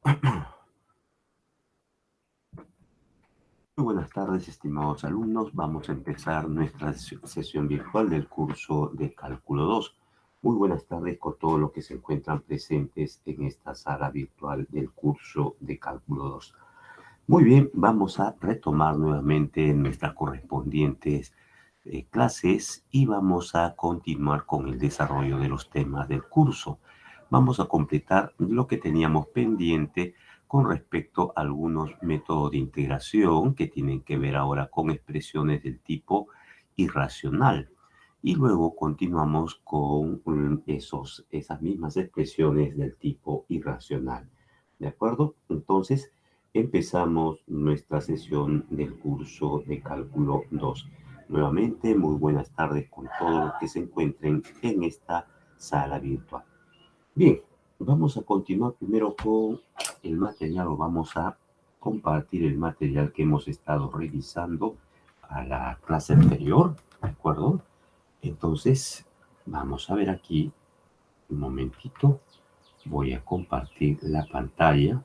Muy buenas tardes, estimados alumnos. Vamos a empezar nuestra sesión virtual del curso de Cálculo 2. Muy buenas tardes con todos los que se encuentran presentes en esta sala virtual del curso de Cálculo 2. Muy bien, vamos a retomar nuevamente nuestras correspondientes clases y vamos a continuar con el desarrollo de los temas del curso. Vamos a completar lo que teníamos pendiente con respecto a algunos métodos de integración que tienen que ver ahora con expresiones del tipo irracional. Y luego continuamos con esas mismas expresiones del tipo irracional. ¿De acuerdo? Entonces, empezamos nuestra sesión del curso de Cálculo 2. Nuevamente, muy buenas tardes con todos los que se encuentren en esta sala virtual. Bien, vamos a continuar primero con el material o vamos a compartir el material que hemos estado revisando a la clase anterior, ¿de acuerdo? Entonces, vamos a ver aquí, un momentito, voy a compartir la pantalla.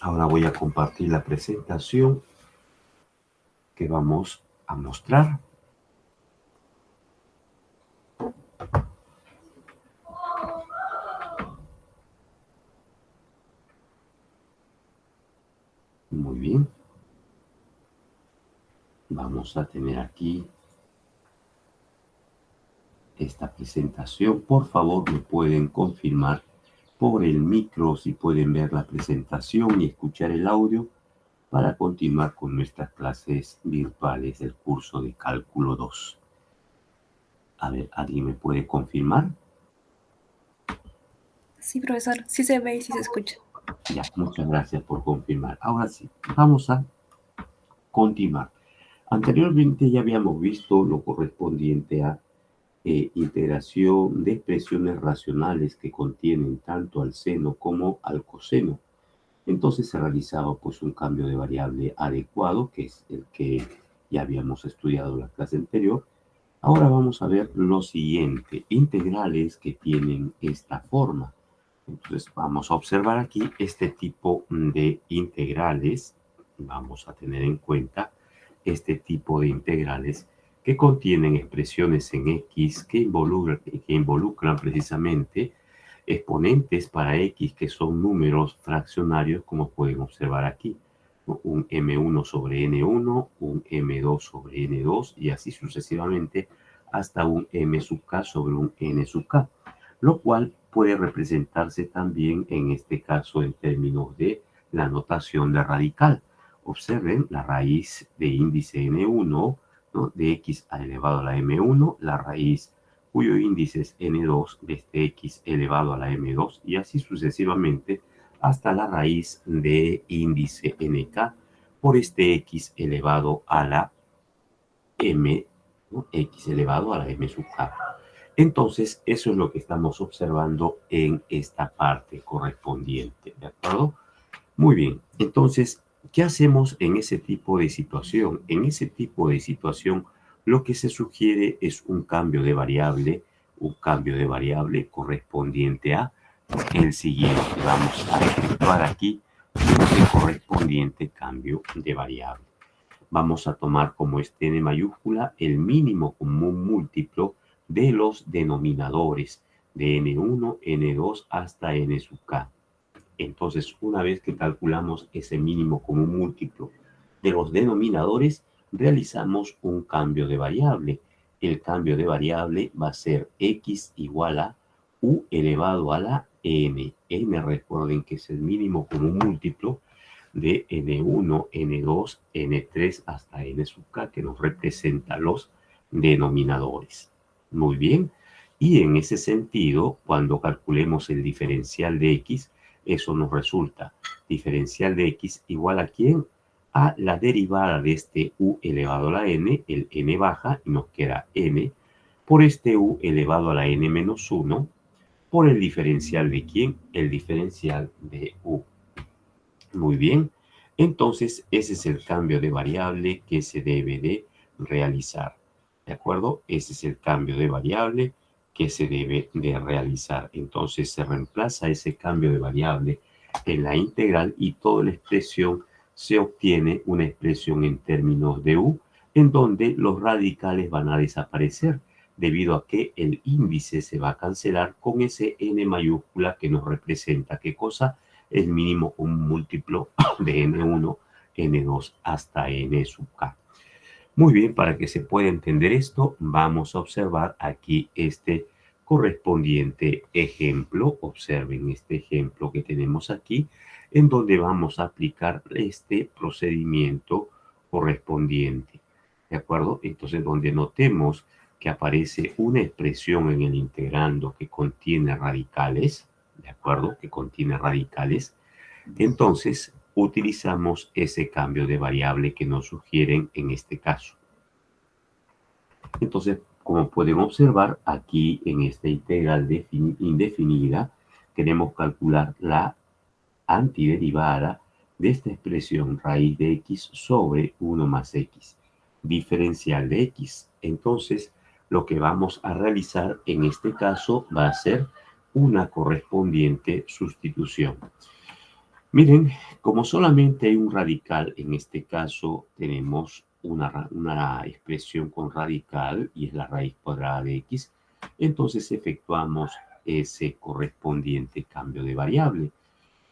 Ahora voy a compartir la presentación que vamos a mostrar. Muy bien. Vamos a tener aquí esta presentación. Por favor, me pueden confirmar por el micro si pueden ver la presentación y escuchar el audio para continuar con nuestras clases virtuales del curso de Cálculo 2. A ver, ¿alguien me puede confirmar? Sí, profesor, sí se ve y sí se escucha. Ya, muchas gracias por confirmar. Ahora sí, vamos a continuar. Anteriormente ya habíamos visto lo correspondiente a integración de expresiones racionales que contienen tanto al seno como al coseno. Entonces se realizaba pues un cambio de variable adecuado, que es el que ya habíamos estudiado en la clase anterior. Ahora vamos a ver lo siguiente, integrales que tienen esta forma. Entonces vamos a observar aquí este tipo de integrales. Vamos a tener en cuenta este tipo de integrales que contienen expresiones en X que involucran precisamente exponentes para X que son números fraccionarios, como pueden observar aquí. Un M1 sobre N1, un M2 sobre N2 y así sucesivamente hasta un M sub K sobre un N sub K, lo cual puede representarse también en este caso en términos de la notación de radical. Observen la raíz de índice N1, ¿no?, de X elevado a la M1, la raíz cuyo índice es N2 de este X elevado a la M2 y así sucesivamente hasta la raíz de índice NK por este X elevado a la M, ¿no?, X elevado a la M sub K. Entonces, eso es lo que estamos observando en esta parte correspondiente, ¿de acuerdo? Muy bien, entonces, ¿qué hacemos en ese tipo de situación? En ese tipo de situación, lo que se sugiere es un cambio de variable correspondiente a el siguiente. Vamos a efectuar aquí el correspondiente cambio de variable. Vamos a tomar como este n mayúscula el mínimo común múltiplo de los denominadores de n1, n2 hasta n sub k. Entonces, una vez que calculamos ese mínimo común múltiplo de los denominadores, realizamos un cambio de variable. El cambio de variable va a ser x igual a u elevado a la n. N, recuerden que es el mínimo común múltiplo de n1, n2, n3 hasta n sub k, que nos representa los denominadores. Muy bien. Y en ese sentido, cuando calculemos el diferencial de x, eso nos resulta diferencial de x igual a ¿quién? A la derivada de este u elevado a la n, el n baja, y nos queda n, por este u elevado a la n menos 1, por el diferencial de ¿quién? El diferencial de u. Muy bien. Entonces, ese es el cambio de variable que se debe de realizar. ¿De acuerdo? Ese es el cambio de variable que se debe de realizar. Entonces, se reemplaza ese cambio de variable en la integral y toda la expresión se obtiene una expresión en términos de u, en donde los radicales van a desaparecer debido a que el índice se va a cancelar con ese n mayúscula que nos representa qué cosa, el mínimo común múltiplo de n1, n2 hasta n sub k. Muy bien, para que se pueda entender esto, vamos a observar aquí este correspondiente ejemplo. Observen este ejemplo que tenemos aquí, en donde vamos a aplicar este procedimiento correspondiente. ¿De acuerdo? Entonces, donde notemos que aparece una expresión en el integrando que contiene radicales, ¿de acuerdo? Que contiene radicales. Entonces, utilizamos ese cambio de variable que nos sugieren en este caso. Entonces, como pueden observar, aquí en esta integral indefinida, queremos calcular la antiderivada de esta expresión raíz de x sobre 1 más x, diferencial de x. Entonces, lo que vamos a realizar en este caso va a ser una correspondiente sustitución. Miren, como solamente hay un radical, en este caso tenemos una expresión con radical y es la raíz cuadrada de x, entonces efectuamos ese correspondiente cambio de variable.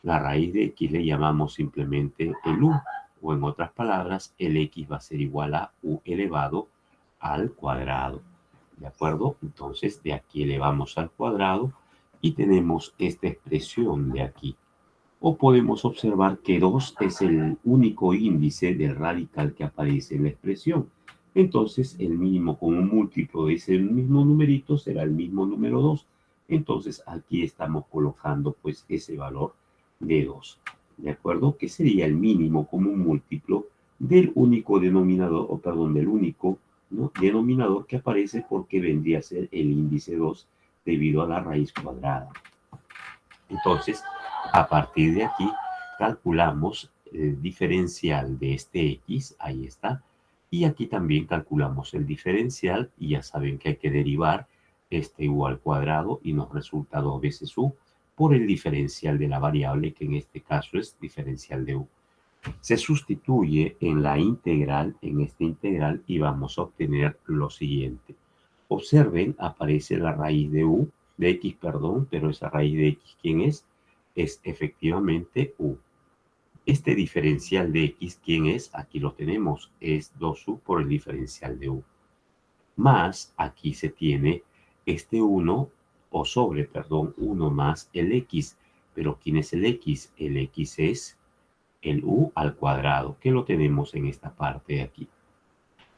La raíz de x le llamamos simplemente el u, o en otras palabras, el x va a ser igual a u elevado al cuadrado. ¿De acuerdo? Entonces de aquí elevamos al cuadrado y tenemos esta expresión de aquí. O podemos observar que 2 es el único índice del radical que aparece en la expresión. Entonces, el mínimo común múltiplo de ese mismo numerito será el mismo número 2. Entonces, aquí estamos colocando pues ese valor de 2. ¿De acuerdo? Que sería el mínimo común múltiplo del único denominador, o perdón, del único, ¿no?, denominador que aparece porque vendría a ser el índice 2 debido a la raíz cuadrada. Entonces, a partir de aquí, calculamos el diferencial de este x, ahí está, y aquí también calculamos el diferencial, y ya saben que hay que derivar este u al cuadrado, y nos resulta 2 veces u, por el diferencial de la variable, que en este caso es diferencial de u. Se sustituye en la integral, en esta integral, y vamos a obtener lo siguiente. Observen, aparece la raíz de u, de x, perdón, pero esa raíz de x, ¿quién es? Es efectivamente u. Este diferencial de x, ¿quién es? Aquí lo tenemos, es 2u por el diferencial de u. Más, aquí se tiene este 1, o sobre, perdón, 1 más el x. Pero ¿quién es el x? El x es el u al cuadrado, que lo tenemos en esta parte de aquí.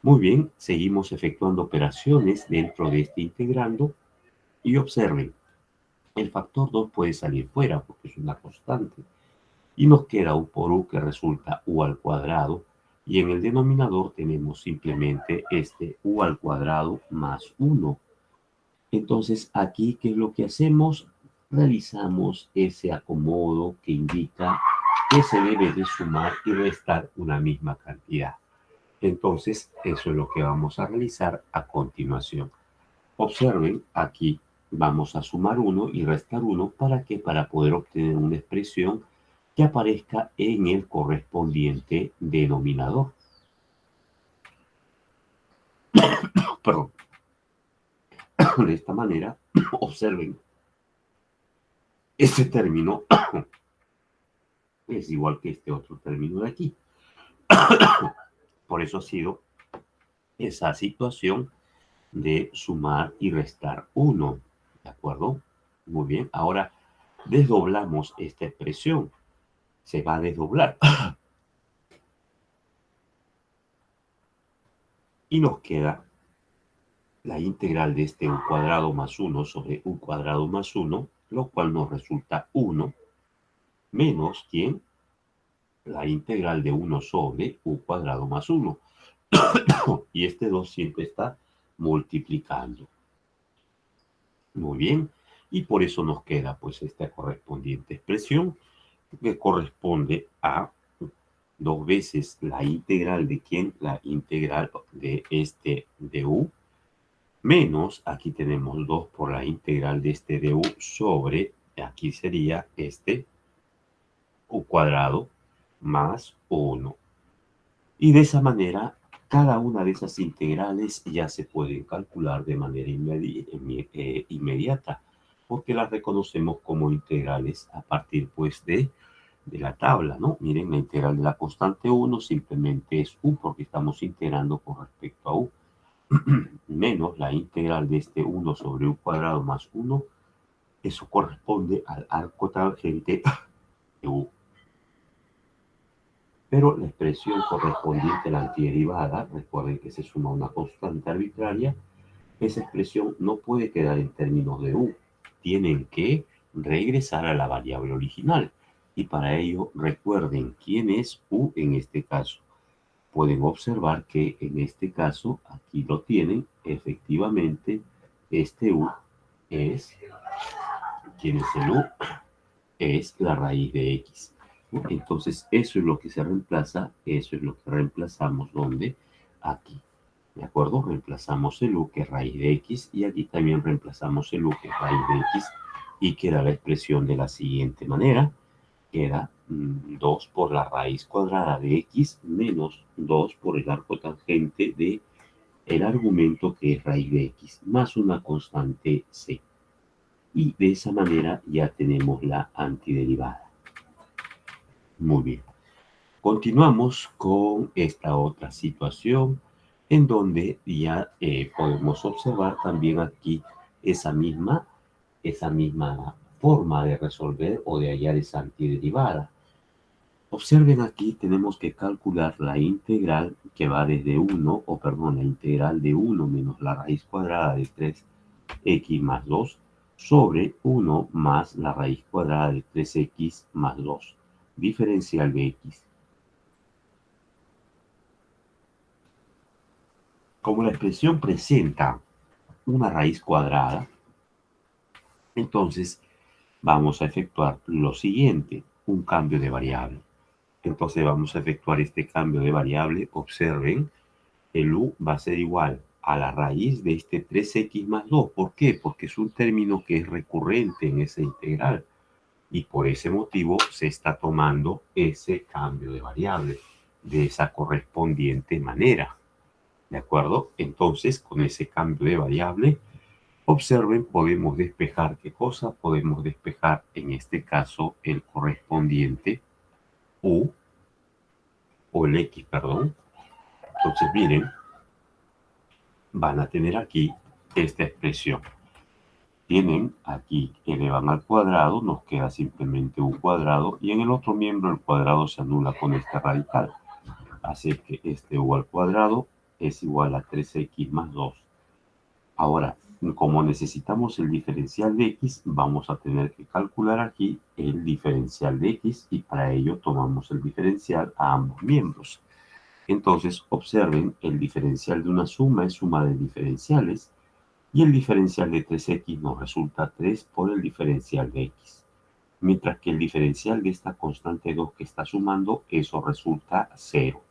Muy bien, seguimos efectuando operaciones dentro de este integrando y observen, el factor 2 puede salir fuera porque es una constante y nos queda u por u que resulta u al cuadrado y en el denominador tenemos simplemente este u al cuadrado más 1. Entonces aquí, ¿qué es lo que hacemos? Realizamos ese acomodo que indica que se debe de sumar y restar una misma cantidad. Entonces, eso es lo que vamos a realizar a continuación. Observen, aquí vamos a sumar 1 y restar 1. ¿Para qué? Para poder obtener una expresión que aparezca en el correspondiente denominador. Perdón. De esta manera, observen, este término es igual que este otro término de aquí. Por eso ha sido esa situación de sumar y restar 1. ¿De acuerdo? Muy bien. Ahora desdoblamos esta expresión. Se va a desdoblar. Y nos queda la integral de este u cuadrado más 1 sobre u cuadrado más 1, lo cual nos resulta 1, menos, ¿quién? La integral de 1 sobre u cuadrado más 1. Y este 2 siempre está multiplicando. Muy bien. Y por eso nos queda pues esta correspondiente expresión que corresponde a 2 veces la integral de quién, la integral de este de u, menos, aquí tenemos 2 por la integral de este de u sobre, aquí sería este u cuadrado más 1. Y de esa manera, cada una de esas integrales ya se pueden calcular de manera inmediata, porque las reconocemos como integrales a partir pues de la tabla, ¿no? Miren, la integral de la constante 1 simplemente es u porque estamos integrando con respecto a u, menos la integral de este 1 sobre u cuadrado más 1, eso corresponde al arco tangente de u. Pero la expresión correspondiente a la antiderivada, recuerden que se suma una constante arbitraria, esa expresión no puede quedar en términos de u. Tienen que regresar a la variable original. Y para ello, recuerden quién es u en este caso. Pueden observar que en este caso, aquí lo tienen, efectivamente, este u es, ¿quién es el u? Es la raíz de x. Entonces, eso es lo que se reemplaza, eso es lo que reemplazamos, ¿dónde? Aquí. ¿De acuerdo? Reemplazamos el u, que es raíz de x, y aquí también reemplazamos el u, que es raíz de x, y queda la expresión de la siguiente manera. Queda 2 por la raíz cuadrada de x menos 2 por el arco tangente de el argumento que es raíz de x, más una constante c. Y de esa manera ya tenemos la antiderivada. Muy bien. Continuamos con esta otra situación en donde ya podemos observar también aquí esa misma forma de resolver o de hallar esa antiderivada. Observen aquí, tenemos que calcular la integral que va desde 1, o perdón, la integral de 1 menos la raíz cuadrada de 3x más 2 sobre 1 más la raíz cuadrada de 3x más 2, diferencial de x. Como la expresión presenta una raíz cuadrada, entonces vamos a efectuar lo siguiente, un cambio de variable. Entonces vamos a efectuar este cambio de variable. Observen, el u va a ser igual a la raíz de este 3x más 2. ¿Por qué? Porque es un término que es recurrente en esa integral. Y por ese motivo se está tomando ese cambio de variable de esa correspondiente manera. ¿De acuerdo? Entonces, con ese cambio de variable, observen, podemos despejar, ¿qué cosa? Podemos despejar, en este caso, el correspondiente u, o el x, perdón. Entonces, miren, van a tener aquí esta expresión. Tienen aquí, elevan al cuadrado, nos queda simplemente u cuadrado, y en el otro miembro el cuadrado se anula con este radical. Así que este u al cuadrado es igual a 3x más 2. Ahora, como necesitamos el diferencial de x, vamos a tener que calcular aquí el diferencial de x, y para ello tomamos el diferencial a ambos miembros. Entonces, observen, el diferencial de una suma es suma de diferenciales, y el diferencial de 3x nos resulta 3 por el diferencial de x. Mientras que el diferencial de esta constante 2 que está sumando, eso resulta 0.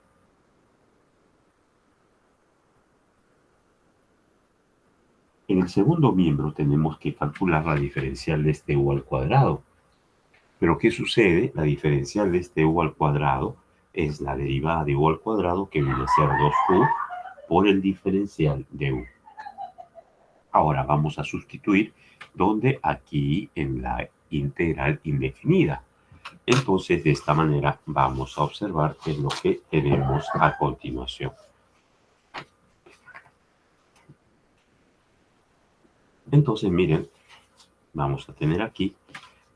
En el segundo miembro tenemos que calcular la diferencial de este u al cuadrado. Pero ¿qué sucede? La diferencial de este u al cuadrado es la derivada de u al cuadrado, que viene a ser 2u por el diferencial de u. Ahora vamos a sustituir donde aquí en la integral indefinida. Entonces, de esta manera vamos a observar qué es lo que tenemos a continuación. Entonces, miren, vamos a tener aquí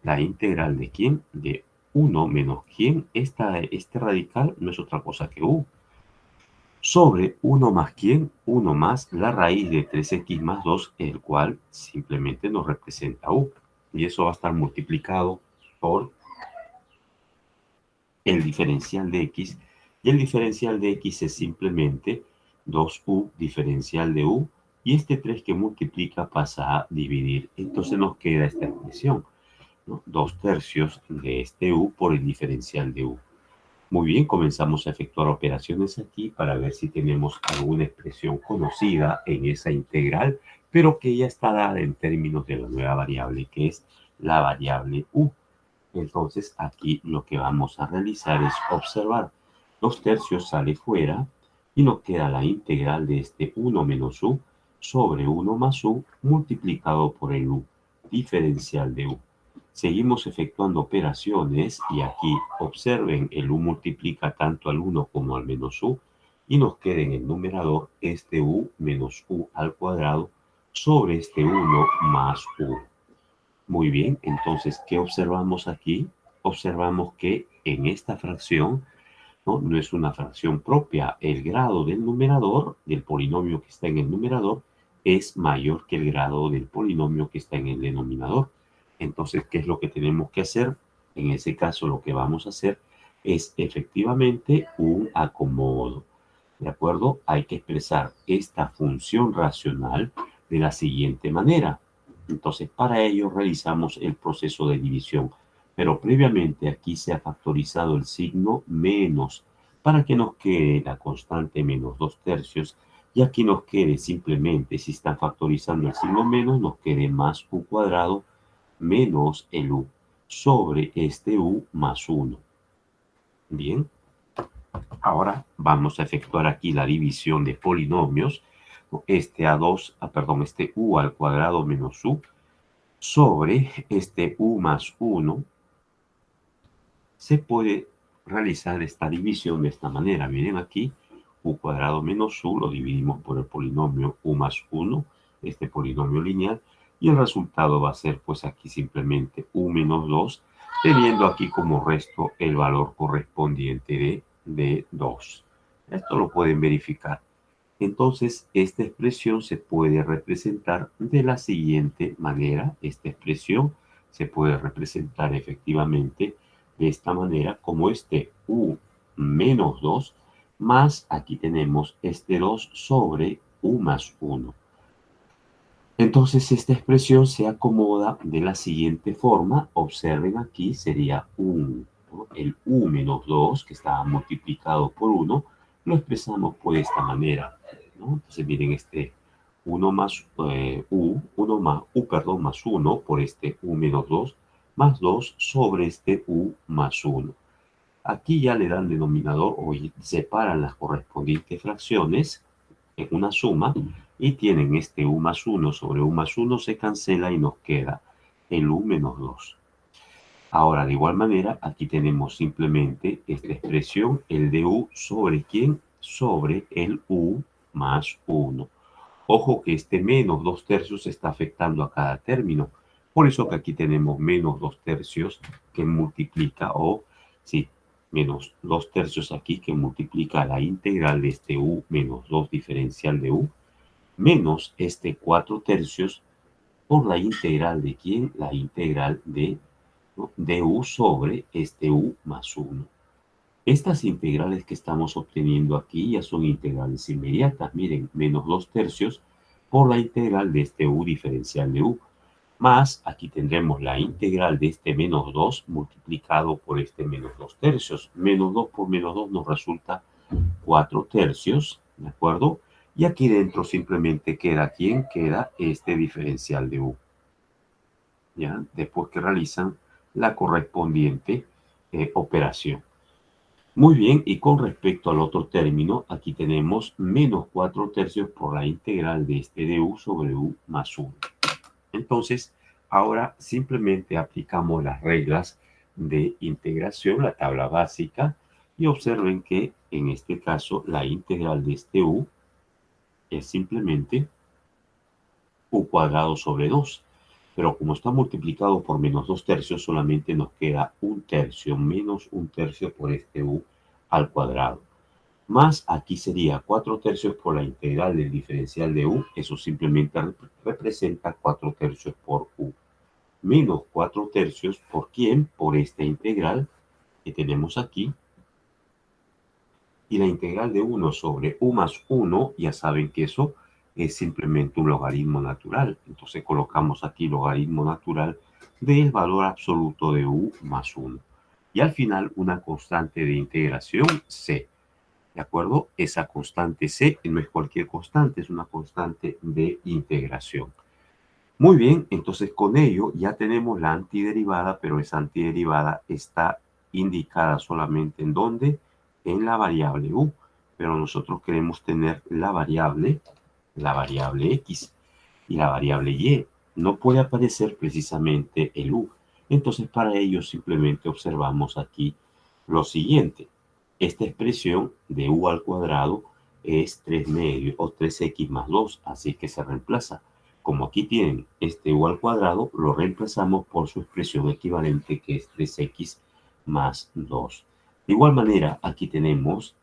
la integral de quién, de 1 menos quién, este radical no es otra cosa que u, sobre 1 más quién, 1 más la raíz de 3x más 2, el cual simplemente nos representa u. Y eso va a estar multiplicado por el diferencial de x, y el diferencial de x es simplemente 2u diferencial de u, y este 3 que multiplica pasa a dividir. Entonces nos queda esta expresión. ¿no? 2/3 de este u por el diferencial de u. Muy bien, comenzamos a efectuar operaciones aquí para ver si tenemos alguna expresión conocida en esa integral, pero que ya está dada en términos de la nueva variable, que es la variable u. Entonces aquí lo que vamos a realizar es observar. 2/3 sale fuera y nos queda la integral de este 1 menos u sobre 1 más u multiplicado por el u, diferencial de u. Seguimos efectuando operaciones y aquí observen, el u multiplica tanto al 1 como al menos u y nos queda en el numerador este u menos u al cuadrado sobre este 1 más u. Muy bien, entonces, ¿qué observamos aquí? Observamos que en esta fracción, ¿no? No es una fracción propia. El grado del numerador, del polinomio que está en el numerador, es mayor que el grado del polinomio que está en el denominador. Entonces, ¿qué es lo que tenemos que hacer? En ese caso, lo que vamos a hacer es efectivamente un acomodo. ¿De acuerdo? Hay que expresar esta función racional de la siguiente manera. Entonces, para ello realizamos el proceso de división. Pero previamente aquí se ha factorizado el signo menos para que nos quede la constante menos 2/3 y aquí nos quede simplemente, si está factorizando el signo menos, nos quede más u cuadrado menos el u sobre este u más 1. Bien. Ahora vamos a efectuar aquí la división de polinomios. Este este u al cuadrado menos u sobre este u más 1. Se puede realizar esta división de esta manera. Miren aquí, u cuadrado menos u lo dividimos por el polinomio u más 1, este polinomio lineal, y el resultado va a ser pues aquí simplemente u menos 2, teniendo aquí como resto el valor correspondiente de 2. Esto lo pueden verificar. Entonces, esta expresión se puede representar de la siguiente manera. Esta expresión se puede representar efectivamente de esta manera, como este u menos 2, más aquí tenemos este 2 sobre u más 1. Entonces, esta expresión se acomoda de la siguiente forma. Observen aquí, sería el u menos 2, que está multiplicado por 1, lo expresamos por esta manera, ¿no? Entonces, miren, este 1 más más 1 por este u menos 2, más 2 sobre este u más 1. Aquí ya le dan denominador o separan las correspondientes fracciones en una suma y tienen este u más 1 sobre u más 1 se cancela y nos queda el u menos 2. Ahora, de igual manera, aquí tenemos simplemente esta expresión, el de u sobre ¿quién? Sobre el u más 1. Ojo que este menos 2/3 está afectando a cada término. Por eso que aquí tenemos menos 2/3 que multiplica, o sí, menos 2/3 aquí que multiplica la integral de este u menos 2 diferencial de u, menos este 4/3 por la integral de ¿quién? La integral de, ¿no? de u sobre este u más 1. Estas integrales que estamos obteniendo aquí ya son integrales inmediatas. Miren, menos 2/3 por la integral de este u diferencial de u. Más, aquí tendremos la integral de este menos 2 multiplicado por este menos 2/3. Menos 2 por menos 2 nos resulta 4/3, ¿de acuerdo? Y aquí dentro simplemente queda, ¿quién? Queda este diferencial de u. ¿Ya? Después que realizan la correspondiente operación. Muy bien, y con respecto al otro término, aquí tenemos menos 4/3 por la integral de este de u sobre u más 1. Entonces, ahora simplemente aplicamos las reglas de integración, la tabla básica, y observen que en este caso la integral de este u es simplemente u cuadrado sobre 2. Pero como está multiplicado por menos 2/3, solamente nos queda 1/3 menos 1/3 por este u al cuadrado. Más aquí sería 4/3 por la integral del diferencial de u, eso simplemente representa 4/3 por u. Menos 4/3 por quién, por esta integral que tenemos aquí. Y la integral de 1 sobre u más 1, ya saben que eso es simplemente un logaritmo natural. Entonces colocamos aquí logaritmo natural del valor absoluto de u más 1. Y al final una constante de integración c. ¿De acuerdo? Esa constante c no es cualquier constante, es una constante de integración. Muy bien, entonces con ello ya tenemos la antiderivada, pero esa antiderivada está indicada solamente en dónde, en la variable u. Pero nosotros queremos tener la variable x y la variable y. No puede aparecer precisamente el u. Entonces para ello simplemente observamos aquí lo siguiente. Esta expresión de u al cuadrado es 3 medios o 3x más 2, así que se reemplaza. Como aquí tienen este u al cuadrado, lo reemplazamos por su expresión equivalente que es 3x más 2. De igual manera, aquí tenemos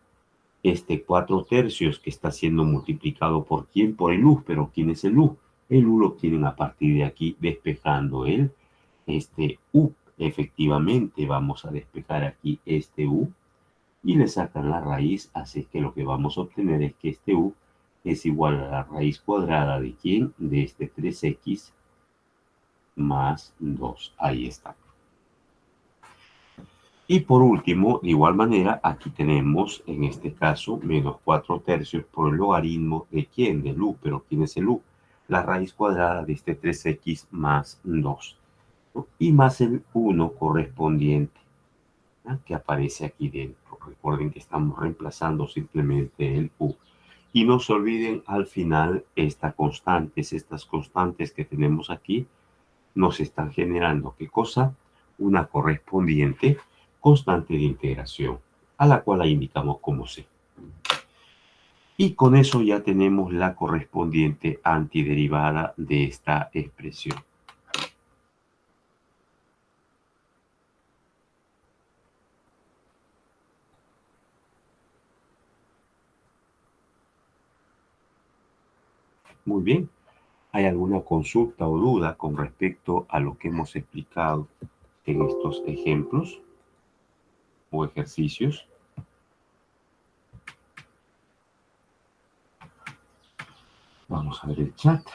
este 4 tercios que está siendo multiplicado por ¿quién? Por el u. Pero ¿quién es el u? El u lo obtienen a partir de aquí despejando este u. Efectivamente, vamos a despejar aquí este u y le sacan la raíz, así que lo que vamos a obtener es que este u es igual a la raíz cuadrada de ¿quién? De este 3x más 2. Ahí está. Y por último, de igual manera, aquí tenemos en este caso menos 4 tercios por el logaritmo de ¿quién? Del u. Pero ¿quién es el u? La raíz cuadrada de este 3x más 2. ¿No? Y más el 1 correspondiente, ¿no? Que aparece aquí dentro. Recuerden que estamos reemplazando simplemente el u. Y no se olviden al final estas constantes que tenemos aquí nos están generando ¿qué cosa? Una correspondiente constante de integración, a la cual la indicamos como c. Y con eso ya tenemos la correspondiente antiderivada de esta expresión. Muy bien. ¿Hay alguna consulta o duda con respecto a lo que hemos explicado en estos ejemplos o ejercicios? Vamos a ver el chat.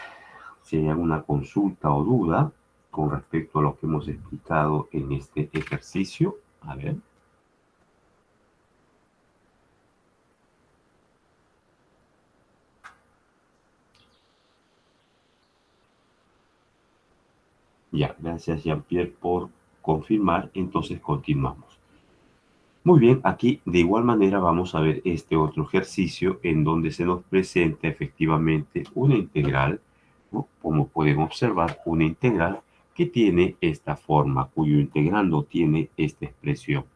Si hay alguna consulta o duda con respecto a lo que hemos explicado en este ejercicio. A ver. Ya, gracias Jean-Pierre por confirmar. Entonces continuamos. Muy bien, aquí de igual manera vamos a ver este otro ejercicio en donde se nos presenta efectivamente una integral, ¿no? Como pueden observar, una integral que tiene esta forma, cuyo integrando tiene esta expresión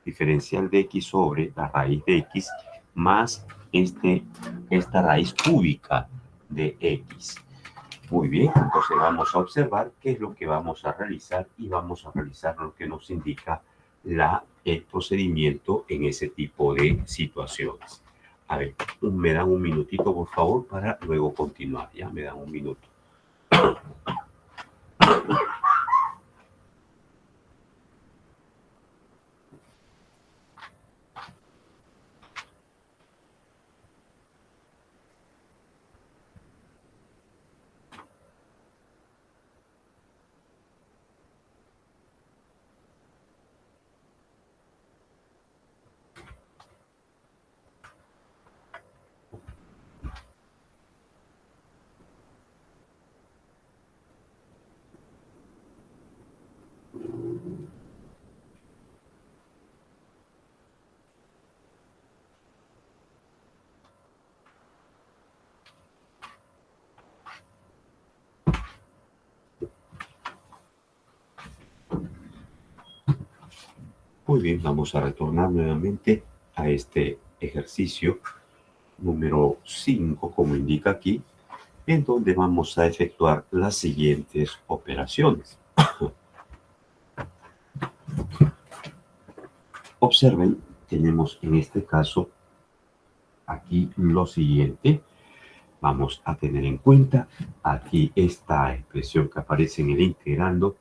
diferencial de x sobre la raíz de x más esta raíz cúbica de x. Muy bien, entonces vamos a observar qué es lo que vamos a realizar y vamos a realizar lo que nos indica el procedimiento en ese tipo de situaciones. A ver, me dan un minutito por favor para luego continuar, ya me dan un minuto. Muy bien, vamos a retornar nuevamente a este ejercicio número 5, como indica aquí, en donde vamos a efectuar las siguientes operaciones. Observen, tenemos en este caso aquí lo siguiente. Vamos a tener en cuenta aquí esta expresión que aparece en el integrando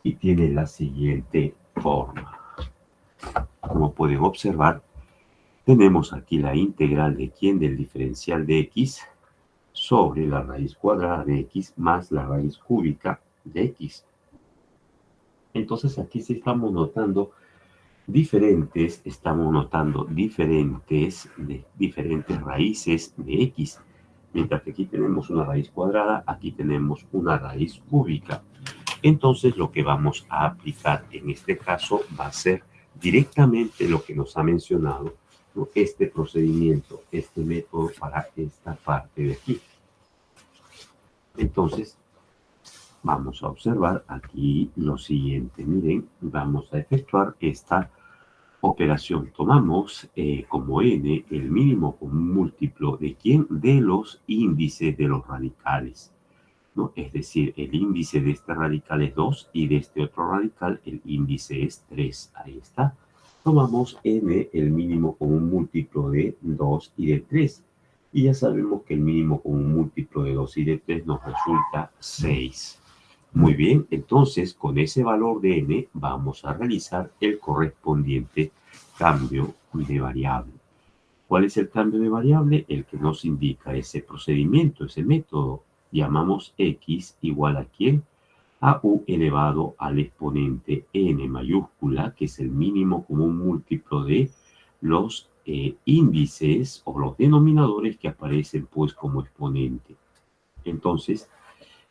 y tiene la siguiente forma. Como pueden observar, tenemos aquí la integral de ¿quién? Del diferencial de x sobre la raíz cuadrada de x más la raíz cúbica de x. Entonces aquí sí estamos notando diferentes raíces de x. Mientras que aquí tenemos una raíz cuadrada, aquí tenemos una raíz cúbica. Entonces lo que vamos a aplicar en este caso va a ser directamente lo que nos ha mencionado, ¿no?, este procedimiento, este método para esta parte de aquí. Entonces vamos a observar aquí lo siguiente. Miren, vamos a efectuar esta operación. Tomamos como n el mínimo común múltiplo de ¿quién? De los índices de los radicales, ¿no? Es decir, el índice de este radical es 2 y de este otro radical el índice es 3. Ahí está. Tomamos n el mínimo común múltiplo de 2 y de 3. Y ya sabemos que el mínimo común múltiplo de 2 y de 3 nos resulta 6. Muy bien, entonces con ese valor de n vamos a realizar el correspondiente cambio de variable. ¿Cuál es el cambio de variable? El que nos indica ese procedimiento, ese método. Llamamos x igual a ¿quién? A u elevado al exponente n mayúscula, que es el mínimo común múltiplo de los índices o los denominadores que aparecen pues como exponente. Entonces,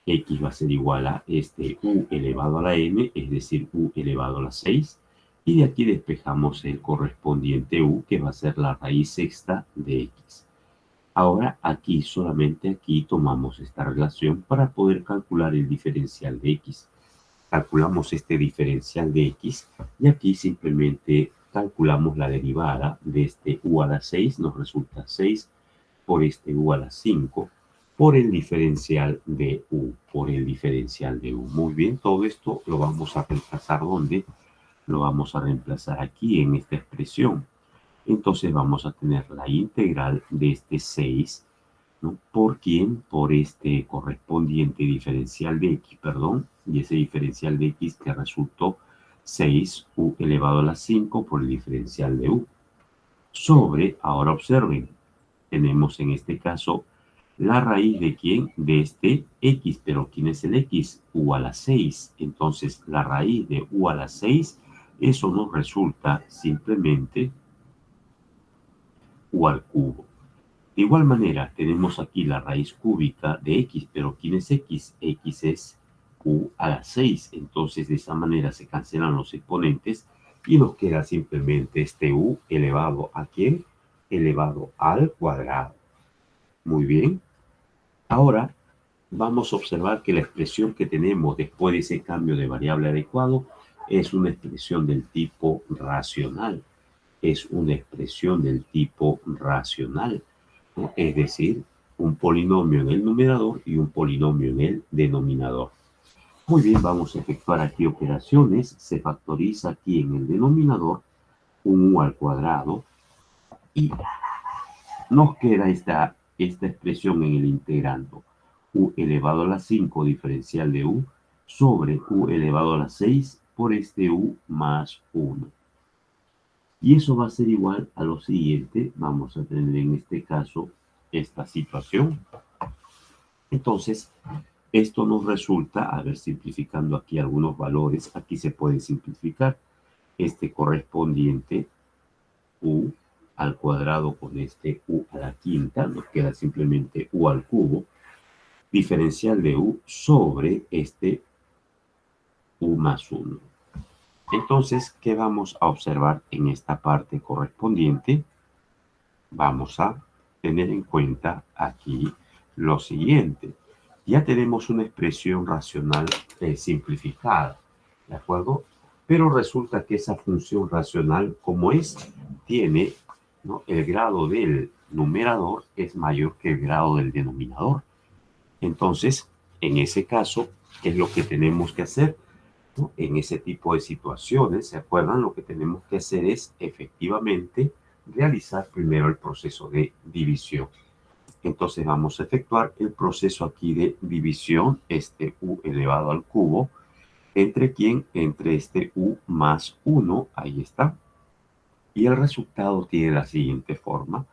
x va a ser igual a este u elevado a la n, es decir, u elevado a la 6, y de aquí despejamos el correspondiente u, que va a ser la raíz sexta de x. Ahora aquí, solamente aquí, tomamos esta relación para poder calcular el diferencial de x. Calculamos este diferencial de x y aquí simplemente calculamos la derivada de este u a la 6, nos resulta 6 por este u a la 5, por el diferencial de u, Muy bien, todo esto lo vamos a reemplazar, ¿dónde? Lo vamos a reemplazar aquí en esta expresión. Entonces vamos a tener la integral de este 6, ¿no? ¿Por quién? Por este correspondiente diferencial de x, perdón, y ese diferencial de x que resultó 6u elevado a la 5 por el diferencial de u. Sobre, ahora observen, tenemos en este caso la raíz de ¿quién? De este x, pero ¿quién es el x? U a la 6. Entonces, la raíz de u a la 6, eso nos resulta simplemente u al cubo. De igual manera, tenemos aquí la raíz cúbica de x, pero ¿quién es x? X es u a la 6. Entonces, de esa manera se cancelan los exponentes y nos queda simplemente este u elevado a ¿quién? Elevado al cuadrado. Muy bien. Ahora vamos a observar que la expresión que tenemos después de ese cambio de variable adecuado es una expresión del tipo racional. Es una expresión del tipo racional, ¿no? Es decir, un polinomio en el numerador y un polinomio en el denominador. Muy bien, vamos a efectuar aquí operaciones. Se factoriza aquí en el denominador un u al cuadrado y nos queda esta expresión en el integrando. U elevado a la 5 diferencial de u sobre u elevado a la 6 por este u más 1. Y eso va a ser igual a lo siguiente. Vamos a tener en este caso esta situación. Entonces, esto nos resulta, a ver, simplificando aquí algunos valores, aquí se puede simplificar este correspondiente u al cuadrado con este u a la quinta, nos queda simplemente u al cubo, diferencial de u sobre este u más 1. Entonces, ¿qué vamos a observar en esta parte correspondiente? Vamos a tener en cuenta aquí lo siguiente. Ya tenemos una expresión racional simplificada, ¿de acuerdo? Pero resulta que esa función racional, como tiene, ¿no?, el grado del numerador es mayor que el grado del denominador. Entonces, en ese caso, ¿qué es lo que tenemos que hacer? ¿No? En ese tipo de situaciones, ¿se acuerdan? Lo que tenemos que hacer es efectivamente realizar primero el proceso de división. Entonces vamos a efectuar el proceso aquí de división, este u elevado al cubo, ¿entre quién? Entre este u más 1, ahí está. Y el resultado tiene la siguiente forma.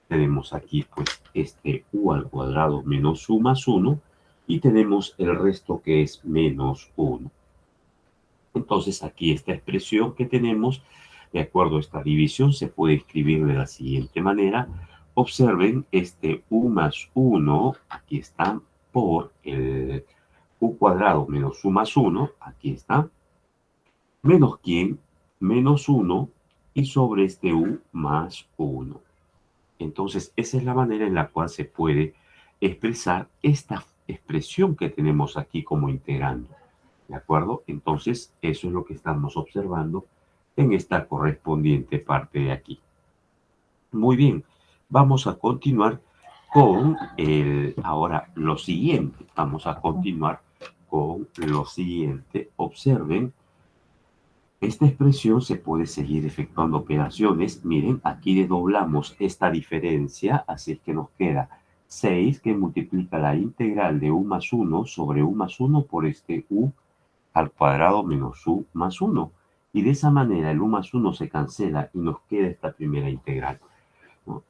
Tenemos aquí pues este u al cuadrado menos u más 1 y tenemos el resto que es menos 1. Entonces aquí esta expresión que tenemos, de acuerdo a esta división, se puede escribir de la siguiente manera. Observen este u más 1, aquí está, por el u cuadrado menos u más 1, aquí está, menos quién, menos 1 y sobre este u más 1. Entonces, esa es la manera en la cual se puede expresar esta expresión que tenemos aquí como integrando. ¿De acuerdo? Entonces, eso es lo que estamos observando en esta correspondiente parte de aquí. Muy bien, vamos a continuar con ahora lo siguiente. Vamos a continuar con lo siguiente. Observen, esta expresión se puede seguir efectuando operaciones. Miren, aquí desdoblamos esta diferencia, así es que nos queda 6 que multiplica la integral de u más 1 sobre u más 1 por este u al cuadrado menos u más 1. Y de esa manera el u más 1 se cancela y nos queda esta primera integral, ¿no?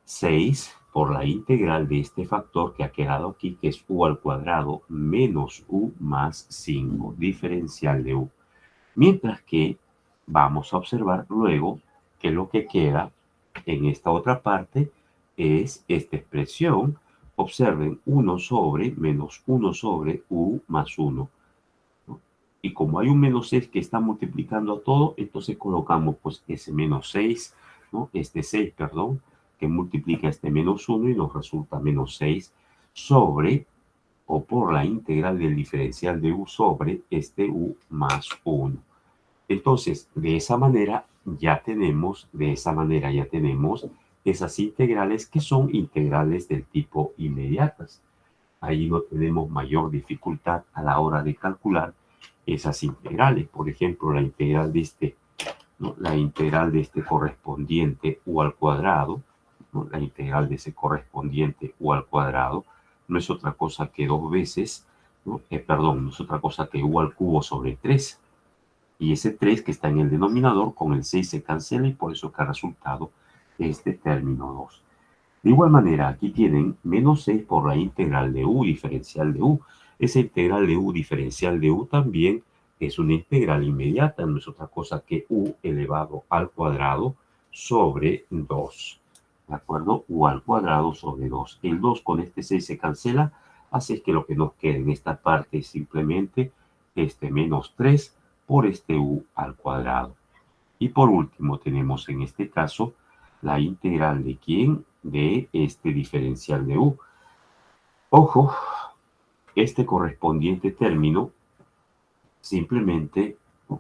6 por la integral de este factor que ha quedado aquí, que es u al cuadrado menos u más 5, diferencial de u. Mientras que vamos a observar luego que lo que queda en esta otra parte es esta expresión. Observen 1 sobre menos 1 sobre u más 1. ¿No? Y como hay un menos 6 que está multiplicando a todo, entonces colocamos pues ese menos 6, ¿no? Este 6, perdón, que multiplica este menos 1 y nos resulta menos 6 sobre o por la integral del diferencial de u sobre este u más 1. Entonces, de esa manera ya tenemos esas integrales que son integrales del tipo inmediatas. Ahí no tenemos mayor dificultad a la hora de calcular esas integrales. Por ejemplo, la integral de este, ¿no? La integral de este correspondiente u al cuadrado, ¿no? La integral de ese correspondiente u al cuadrado no es otra cosa que dos veces, ¿no? No es otra cosa que u al cubo sobre 3. Y ese 3 que está en el denominador con el 6 se cancela y por eso que ha resultado este término 2. De igual manera, aquí tienen menos 6 por la integral de u diferencial de u. Esa integral de u diferencial de u también es una integral inmediata, no es otra cosa que u elevado al cuadrado sobre 2. ¿De acuerdo? U al cuadrado sobre 2. El 2 con este 6 se cancela, así que lo que nos queda en esta parte es simplemente este menos 3 por este u al cuadrado. Y por último tenemos en este caso la integral de quién, de este diferencial de u. Ojo, este correspondiente término simplemente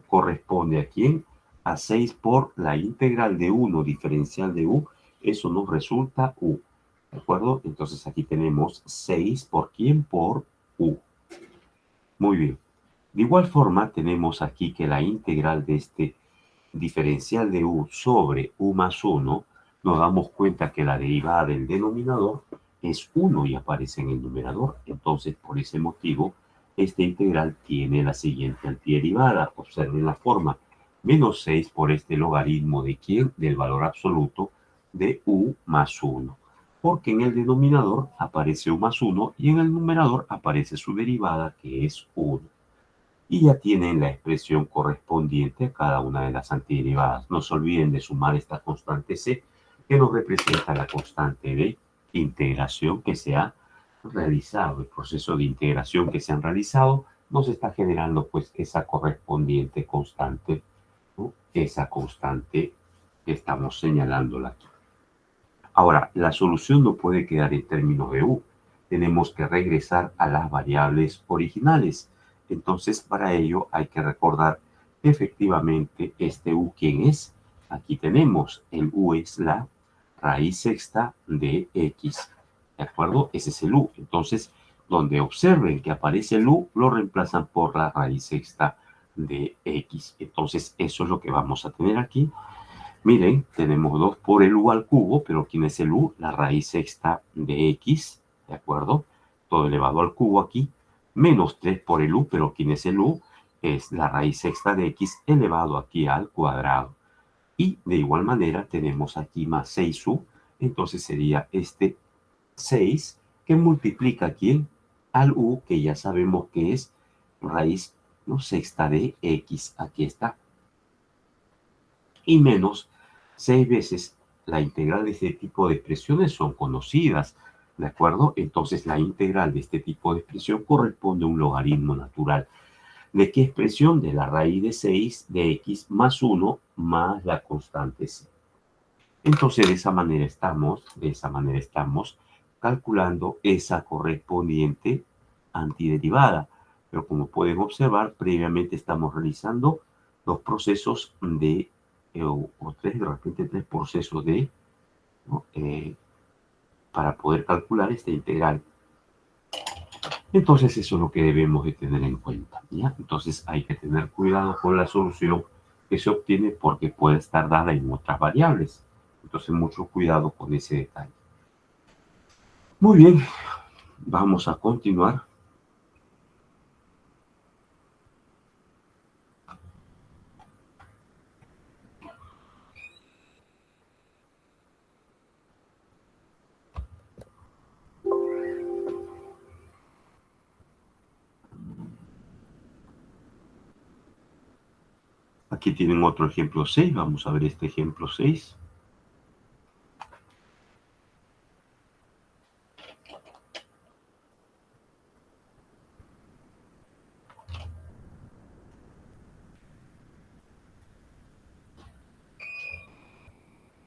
corresponde a quién, a 6 por la integral de 1 diferencial de u, eso nos resulta u. ¿De acuerdo? Entonces aquí tenemos 6 por quién, por u. Muy bien. De igual forma, tenemos aquí que la integral de este diferencial de u sobre u más 1, nos damos cuenta que la derivada del denominador es 1 y aparece en el numerador. Entonces, por ese motivo, esta integral tiene la siguiente antiderivada. Observen la forma. Menos 6 por este logaritmo de quién, del valor absoluto de u más 1. Porque en el denominador aparece u más 1 y en el numerador aparece su derivada que es 1. Y ya tienen la expresión correspondiente a cada una de las antiderivadas. No se olviden de sumar esta constante c, que nos representa la constante de integración que se ha realizado. El proceso de integración que se han realizado nos está generando pues esa correspondiente constante, ¿no? Esa constante que estamos señalándola aquí. Ahora, la solución no puede quedar en términos de u. Tenemos que regresar a las variables originales. Entonces, para ello hay que recordar que efectivamente este u, ¿quién es? Aquí tenemos, el u es la raíz sexta de x. ¿De acuerdo? Ese es el u. Entonces, donde observen que aparece el u, lo reemplazan por la raíz sexta de x. Entonces, eso es lo que vamos a tener aquí. Miren, tenemos 2 por el u al cubo, pero ¿quién es el u? La raíz sexta de x, ¿de acuerdo? Todo elevado al cubo aquí. Menos 3 por el u, pero ¿quién es el u? Es la raíz sexta de x elevado aquí al cuadrado. Y de igual manera tenemos aquí más 6u, Entonces sería este 6 que multiplica ¿quién? Al u, que ya sabemos que es raíz no sexta de x. Aquí está. Y menos 6 veces la integral de este tipo de expresiones son conocidas, ¿de acuerdo? Entonces la integral de este tipo de expresión corresponde a un logaritmo natural. ¿De qué expresión? De la raíz de 6 de x más 1 más la constante c. Entonces de esa manera estamos calculando esa correspondiente antiderivada. Pero como pueden observar, previamente estamos realizando dos procesos de o tres, de repente tres procesos de, ¿no? Para poder calcular esta integral. Entonces eso es lo que debemos de tener en cuenta, ¿ya? Entonces hay que tener cuidado con la solución que se obtiene porque puede estar dada en otras variables. Entonces mucho cuidado con ese detalle. Muy bien, vamos a continuar. Aquí tienen otro ejemplo 6. Vamos a ver este ejemplo 6.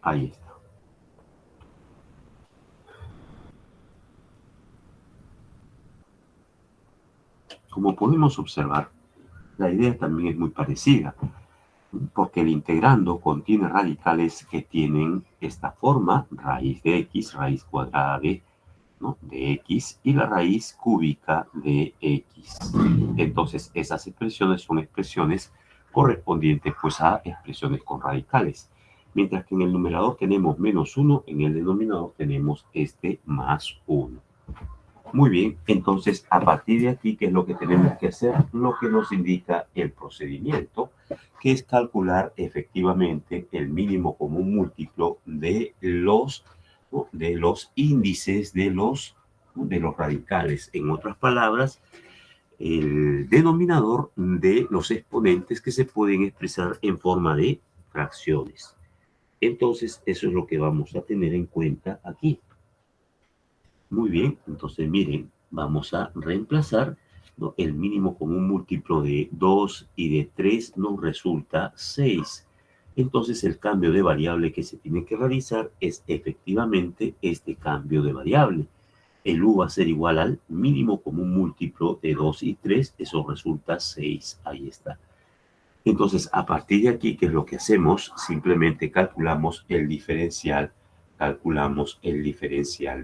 Ahí está. Como podemos observar, la idea también es muy parecida, porque el integrando contiene radicales que tienen esta forma, raíz de x, raíz cuadrada de, ¿no? de x, y la raíz cúbica de x. Entonces, esas expresiones son expresiones correspondientes pues a expresiones con radicales. Mientras que en el numerador tenemos menos 1, en el denominador tenemos este más 1. Muy bien, entonces a partir de aquí, ¿qué es lo que tenemos que hacer? Lo que nos indica el procedimiento, que es calcular efectivamente el mínimo común múltiplo de los índices de los radicales. En otras palabras, el denominador de los exponentes que se pueden expresar en forma de fracciones. Entonces, eso es lo que vamos a tener en cuenta aquí. Muy bien, entonces miren, vamos a reemplazar, ¿no? El mínimo común múltiplo de 2 y de 3 nos resulta 6. Entonces el cambio de variable que se tiene que realizar es efectivamente este cambio de variable. El u va a ser igual al mínimo común múltiplo de 2 y 3, eso resulta 6, ahí está. Entonces, a partir de aquí, ¿qué es lo que hacemos? Simplemente calculamos el diferencial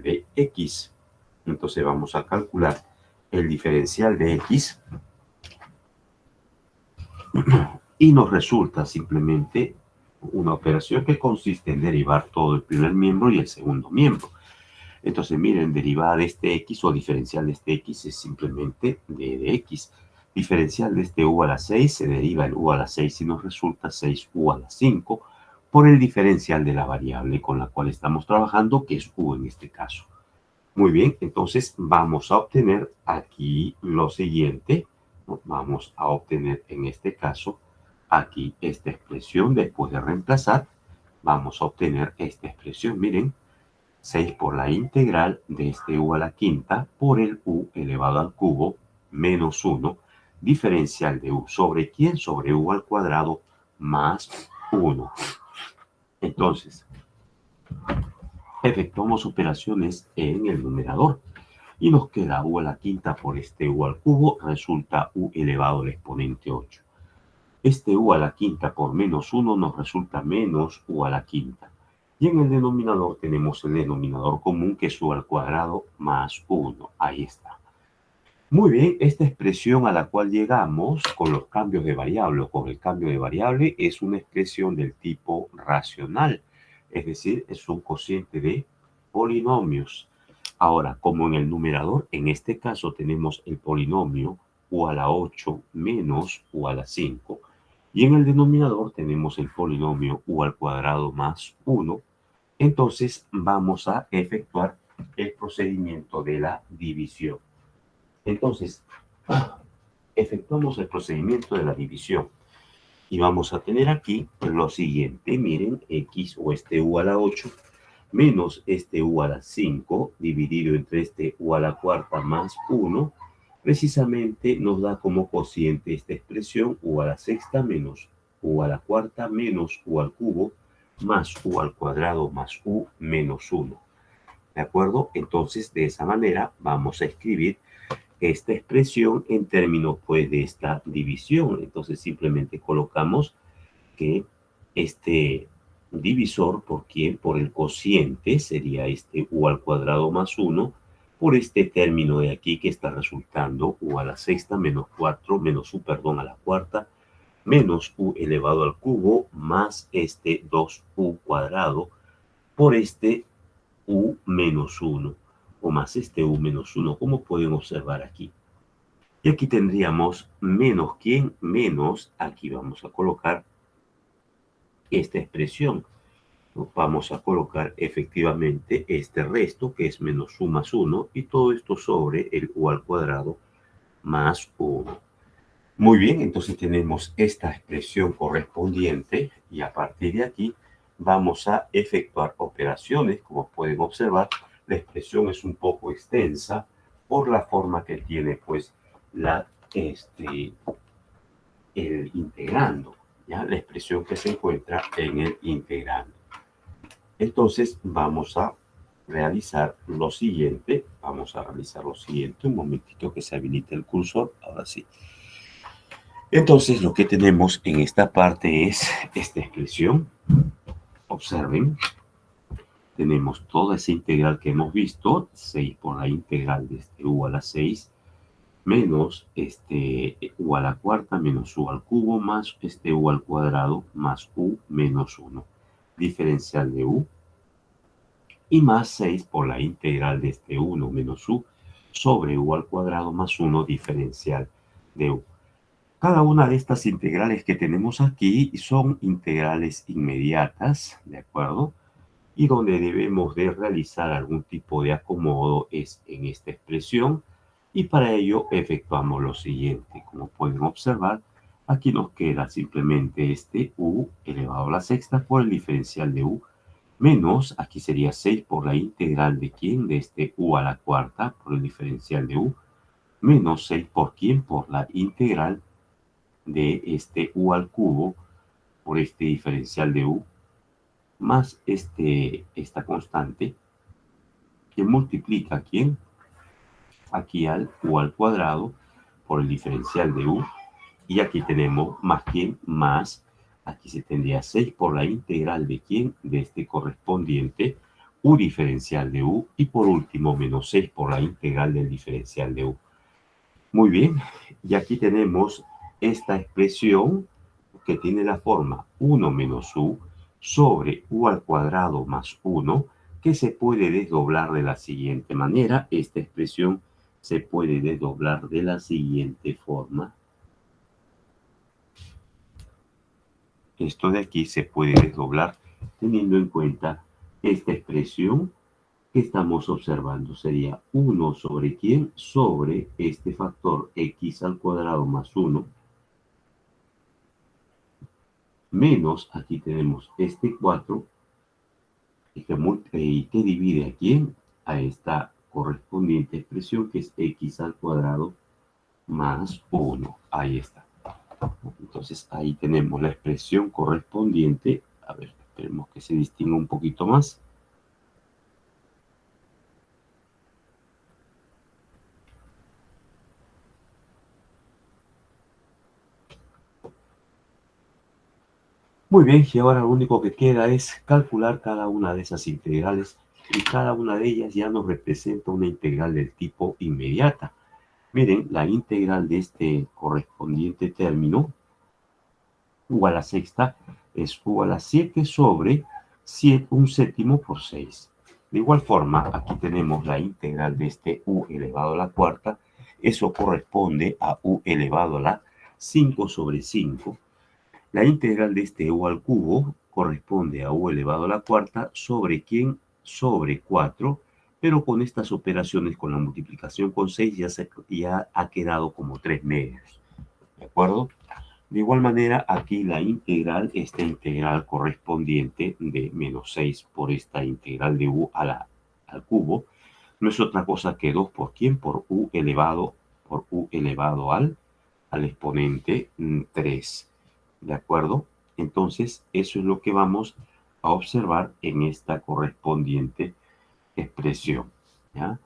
de x. Entonces vamos a calcular el diferencial de x y nos resulta simplemente una operación que consiste en derivar todo el primer miembro y el segundo miembro. Entonces, miren, derivada de este x o diferencial de este x es simplemente d de x. Diferencial de este u a la 6 se deriva el u a la 6 y nos resulta 6u a la 5 por el diferencial de la variable con la cual estamos trabajando, que es u en este caso. Muy bien, entonces vamos a obtener aquí lo siguiente. Vamos a obtener en este caso aquí esta expresión después de reemplazar. Vamos a obtener esta expresión, miren. 6 por la integral de este u a la quinta por el u elevado al cubo menos 1, diferencial de u sobre quién, sobre u al cuadrado más 1. Entonces, efectuamos operaciones en el numerador y nos queda u a la quinta por este u al cubo, resulta u elevado al exponente 8. Este u a la quinta por menos 1 nos resulta menos u a la quinta. Y en el denominador tenemos el denominador común, que es u al cuadrado más 1. Ahí está. Muy bien, esta expresión a la cual llegamos con los cambios de variable o con el cambio de variable es una expresión del tipo racional. Es decir, es un cociente de polinomios. Ahora, como en el numerador, en este caso tenemos el polinomio u a la 8 menos u a la 5. Y en el denominador tenemos el polinomio u al cuadrado más 1 Entonces vamos a efectuar el procedimiento de la división. Entonces, efectuamos el procedimiento de la división. Y vamos a tener aquí lo siguiente. Miren, x o este u a la 8 menos este u a la 5 dividido entre este u a la cuarta más 1, precisamente nos da como cociente esta expresión u a la sexta menos u a la cuarta menos u al cubo más u al cuadrado más u menos 1. ¿De acuerdo? Entonces, de esa manera vamos a escribir esta expresión en términos pues de esta división. Entonces simplemente colocamos que este divisor por el cociente sería este u al cuadrado más 1 por este término de aquí que está resultando u a la sexta menos 4 menos u, perdón, a la cuarta menos u elevado al cubo más este 2u cuadrado por este u menos 1 o más este u menos 1, como pueden observar aquí. Y aquí tendríamos menos quién, menos, aquí vamos a colocar esta expresión. Vamos a colocar efectivamente este resto que es menos u más 1 y todo esto sobre el u al cuadrado más 1. Muy bien, entonces tenemos esta expresión correspondiente y a partir de aquí vamos a efectuar operaciones. Como pueden observar, la expresión es un poco extensa por la forma que tiene pues el integrando, ¿ya? La expresión que se encuentra en el integrando. Entonces vamos a realizar lo siguiente. Un momentito que se habilite el cursor. Ahora sí. Entonces lo que tenemos en esta parte es esta expresión. Observen. Tenemos toda esa integral que hemos visto. 6 por la integral de este u a la 6 menos este u a la cuarta menos u al cubo más este u al cuadrado más u menos 1. Diferencial de u. Y más 6 por la integral de este 1 menos u sobre u al cuadrado más 1 diferencial de u. Cada una de estas integrales que tenemos aquí son integrales inmediatas, ¿de acuerdo? Y donde debemos de realizar algún tipo de acomodo es en esta expresión. Y para ello efectuamos lo siguiente. Como pueden observar, aquí nos queda simplemente este u elevado a la sexta por el diferencial de u menos, aquí sería 6 por la integral de quién, de este u a la cuarta por el diferencial de u, menos 6 por quién, por la integral de este u al cubo por este diferencial de u, más esta constante que multiplica quién, aquí al u al cuadrado por el diferencial de u, y aquí tenemos más quién, más, aquí se tendría 6 por la integral de quién, de este correspondiente u diferencial de u, y por último menos 6 por la integral del diferencial de u. Muy bien, y aquí tenemos esta expresión que tiene la forma 1 menos u sobre u al cuadrado más 1, que se puede desdoblar de la siguiente manera. Esta expresión se puede desdoblar de la siguiente forma. Esto de aquí se puede desdoblar teniendo en cuenta esta expresión que estamos observando. Sería 1 sobre quién, sobre este factor x al cuadrado más 1, menos, aquí tenemos este 4, y que divide a quién, a esta correspondiente expresión que es x al cuadrado más 1. Ahí está. Entonces ahí tenemos la expresión correspondiente. A ver, esperemos que se distinga un poquito más. Muy bien, y ahora lo único que queda es calcular cada una de esas integrales y cada una de ellas ya nos representa una integral del tipo inmediata. Miren, la integral de este correspondiente término, u a la sexta, es u a la 7 sobre 1 séptimo por 6. De igual forma, aquí tenemos la integral de este u elevado a la cuarta. Eso corresponde a u elevado a la 5 sobre 5. La integral de este u al cubo corresponde a u elevado a la cuarta sobre quién, sobre 4, pero con estas operaciones, con la multiplicación con 6, ya ha quedado como 3 medios. ¿De acuerdo? De igual manera, aquí la integral, esta integral correspondiente de menos 6 por esta integral de u al cubo, no es otra cosa que 2 por quién, por u elevado al exponente 3. ¿De acuerdo? Entonces, eso es lo que vamos a observar en esta correspondiente expresión. ¿Ya?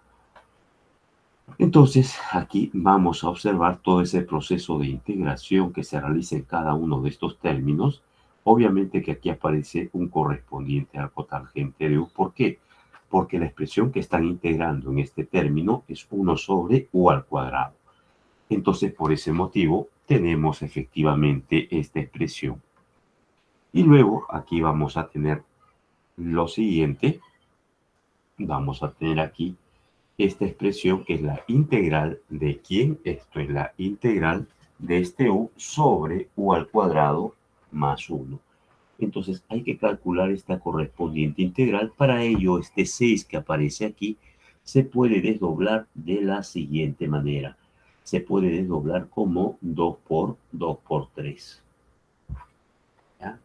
Entonces, aquí vamos a observar todo ese proceso de integración que se realiza en cada uno de estos términos. Obviamente que aquí aparece un correspondiente al cotangente de u. ¿Por qué? Porque la expresión que están integrando en este término es 1 sobre u al cuadrado. Entonces, por ese motivo, tenemos efectivamente esta expresión. Y luego, aquí vamos a tener lo siguiente. Vamos a tener aquí esta expresión que es la integral de quién. Esto es la integral de este u sobre u al cuadrado más 1. Entonces hay que calcular esta correspondiente integral. Para ello, este 6 que aparece aquí se puede desdoblar de la siguiente manera. Se puede desdoblar como 2 por 2 por 3. ¿Ya?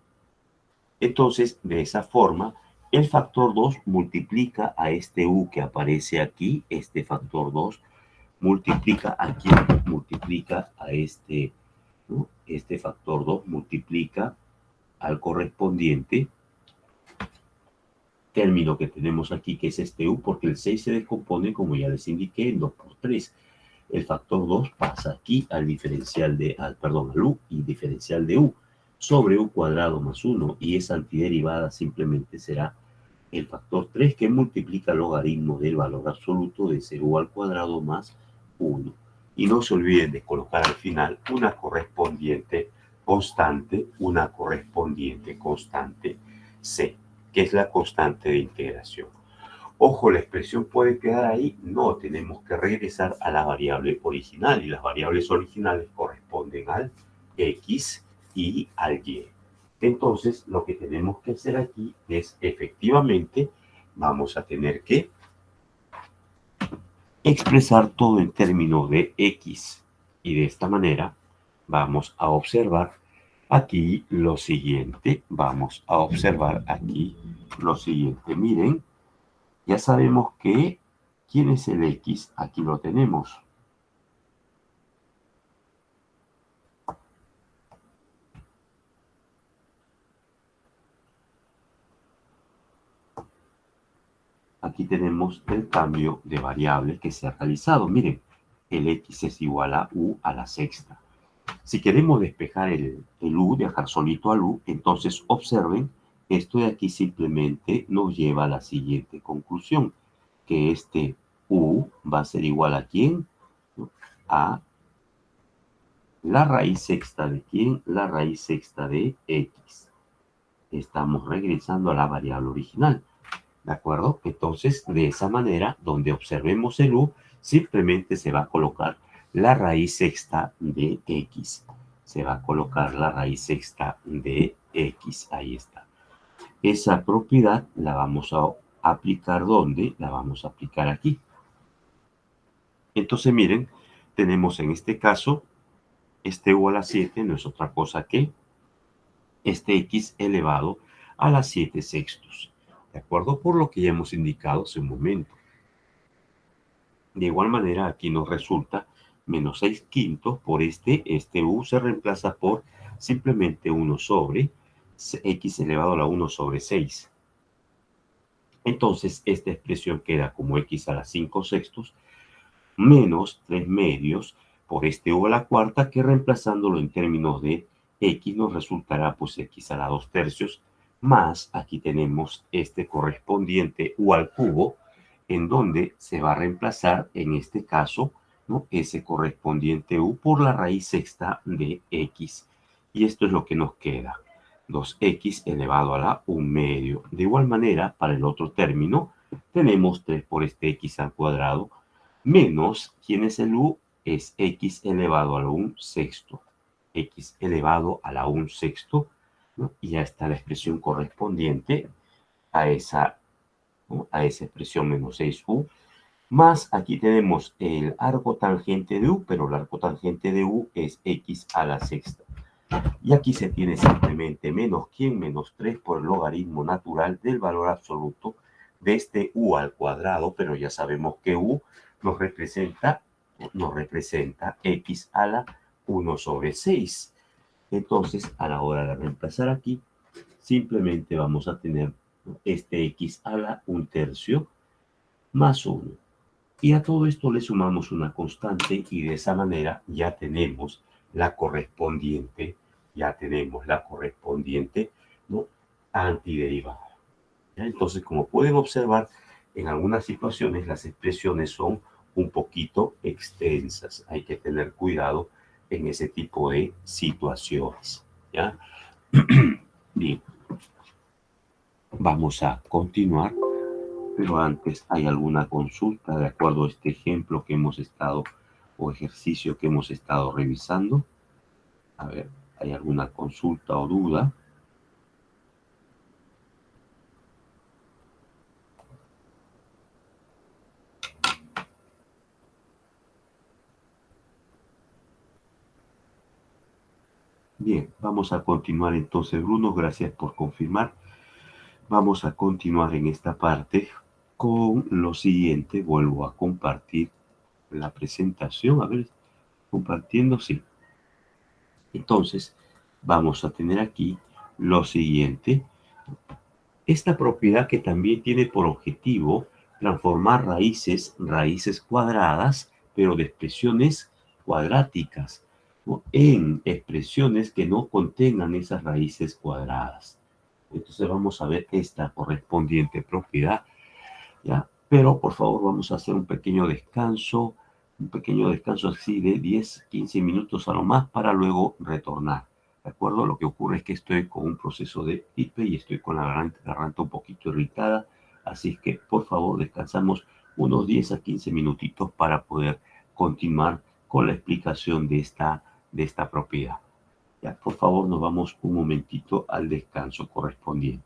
Entonces, de esa forma, el factor 2 multiplica a este u que aparece aquí, este factor 2, multiplica aquí, multiplica a este, ¿no? Este factor 2 multiplica al correspondiente término que tenemos aquí, que es este u, porque el 6 se descompone, como ya les indiqué, en 2 por 3. El factor 2 pasa aquí al diferencial de, al u y diferencial de u sobre u cuadrado más 1, y esa antiderivada simplemente será el factor 3 que multiplica el logaritmo del valor absoluto de 0 al cuadrado más 1. Y no se olviden de colocar al final una correspondiente constante c, que es la constante de integración. Ojo, la expresión puede quedar ahí. No, tenemos que regresar a la variable original, y las variables originales corresponden al x y al y. Entonces, lo que tenemos que hacer aquí es, efectivamente, vamos a tener que expresar todo en términos de x. Y de esta manera vamos a observar aquí lo siguiente. Vamos a observar aquí lo siguiente. Miren, ya sabemos que ¿quién es el x? Aquí lo tenemos. Aquí tenemos el cambio de variable que se ha realizado. Miren, el x es igual a u a la sexta. Si queremos despejar el u, dejar solito al u, entonces observen, esto de aquí simplemente nos lleva a la siguiente conclusión, que este u va a ser igual a ¿quién? A la raíz sexta de ¿quién? La raíz sexta de x. Estamos regresando a la variable original. ¿De acuerdo? Entonces, de esa manera, donde observemos el u, simplemente se va a colocar la raíz sexta de x. Se va a colocar la raíz sexta de x. Ahí está. Esa propiedad la vamos a aplicar ¿dónde? La vamos a aplicar aquí. Entonces, miren, tenemos en este caso, este u a la 7 no es otra cosa que este x elevado a la 7 sextos. ¿De acuerdo? Por lo que ya hemos indicado hace un momento. De igual manera, aquí nos resulta menos 6 quintos por este u se reemplaza por simplemente 1 sobre x elevado a la 1 sobre 6. Entonces, esta expresión queda como x a la 5 sextos menos 3 medios por este u a la cuarta, que reemplazándolo en términos de x nos resultará pues x a la 2 tercios, más aquí tenemos este correspondiente u al cubo, en donde se va a reemplazar en este caso, ¿no?, ese correspondiente u por la raíz sexta de x. Y esto es lo que nos queda, 2x elevado a la 1 medio. De igual manera, para el otro término, tenemos 3 por este x al cuadrado, menos, ¿quién es el u? Es x elevado a la 1 sexto. X elevado a la 1 sexto ¿no? Y ya está la expresión correspondiente a esa, ¿no? A esa expresión menos 6u, más aquí tenemos el arco tangente de u, pero el arco tangente de u es x a la sexta. Y aquí se tiene simplemente menos quién, menos 3 por el logaritmo natural del valor absoluto de este u al cuadrado, pero ya sabemos que u nos representa x a la 1 sobre 6. Entonces, a la hora de reemplazar aquí, simplemente vamos a tener, ¿no?, este x a la 1/3 más 1. Y a todo esto le sumamos una constante y de esa manera ya tenemos la correspondiente, ¿no?, antiderivada. ¿Ya? Entonces, como pueden observar, en algunas situaciones las expresiones son un poquito extensas. Hay que tener cuidado en ese tipo de situaciones. ¿Ya? Bien, vamos a continuar, pero antes, ¿hay alguna consulta de acuerdo a este ejemplo que hemos estado o ejercicio que hemos estado revisando? A ver, ¿hay alguna consulta o duda? Bien, vamos a continuar entonces, Bruno, gracias por confirmar. Vamos a continuar en esta parte con lo siguiente. Vuelvo a compartir la presentación. A ver, compartiendo, sí. Entonces, vamos a tener aquí lo siguiente. Esta propiedad que también tiene por objetivo transformar raíces cuadradas, pero de expresiones cuadráticas, ¿no?, en expresiones que no contengan esas raíces cuadradas. Entonces vamos a ver esta correspondiente propiedad, ¿ya? Pero por favor vamos a hacer un pequeño descanso así de 10, 15 minutos a lo más para luego retornar. ¿De acuerdo? Lo que ocurre es que estoy con un proceso de gripe y estoy con la garganta un poquito irritada, así que por favor descansamos unos 10 a 15 minutitos para poder continuar con la explicación de esta propiedad. Ya, por favor, nos vamos un momentito al descanso correspondiente.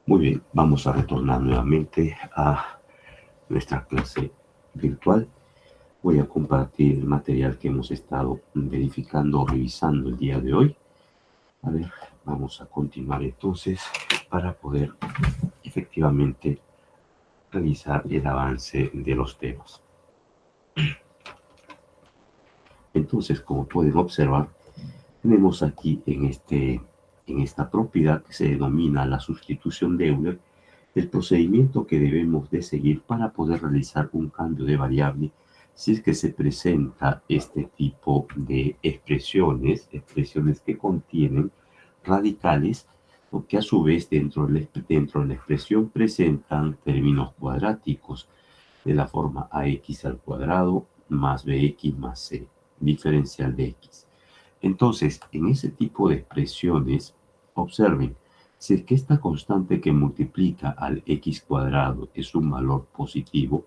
Muy bien, vamos a retornar nuevamente a nuestra clase virtual. Voy a compartir el material que hemos estado verificando o revisando el día de hoy. A ver, vamos a continuar entonces para poder efectivamente revisar el avance de los temas. Entonces, como pueden observar, tenemos aquí en esta propiedad que se denomina la sustitución de Euler, el procedimiento que debemos de seguir para poder realizar un cambio de variable si es que se presenta este tipo de expresiones que contienen radicales o que a su vez dentro de la expresión presentan términos cuadráticos de la forma ax al cuadrado más bx más c, diferencial de x. Entonces, en ese tipo de expresiones, observen, si es que esta constante que multiplica al x cuadrado es un valor positivo,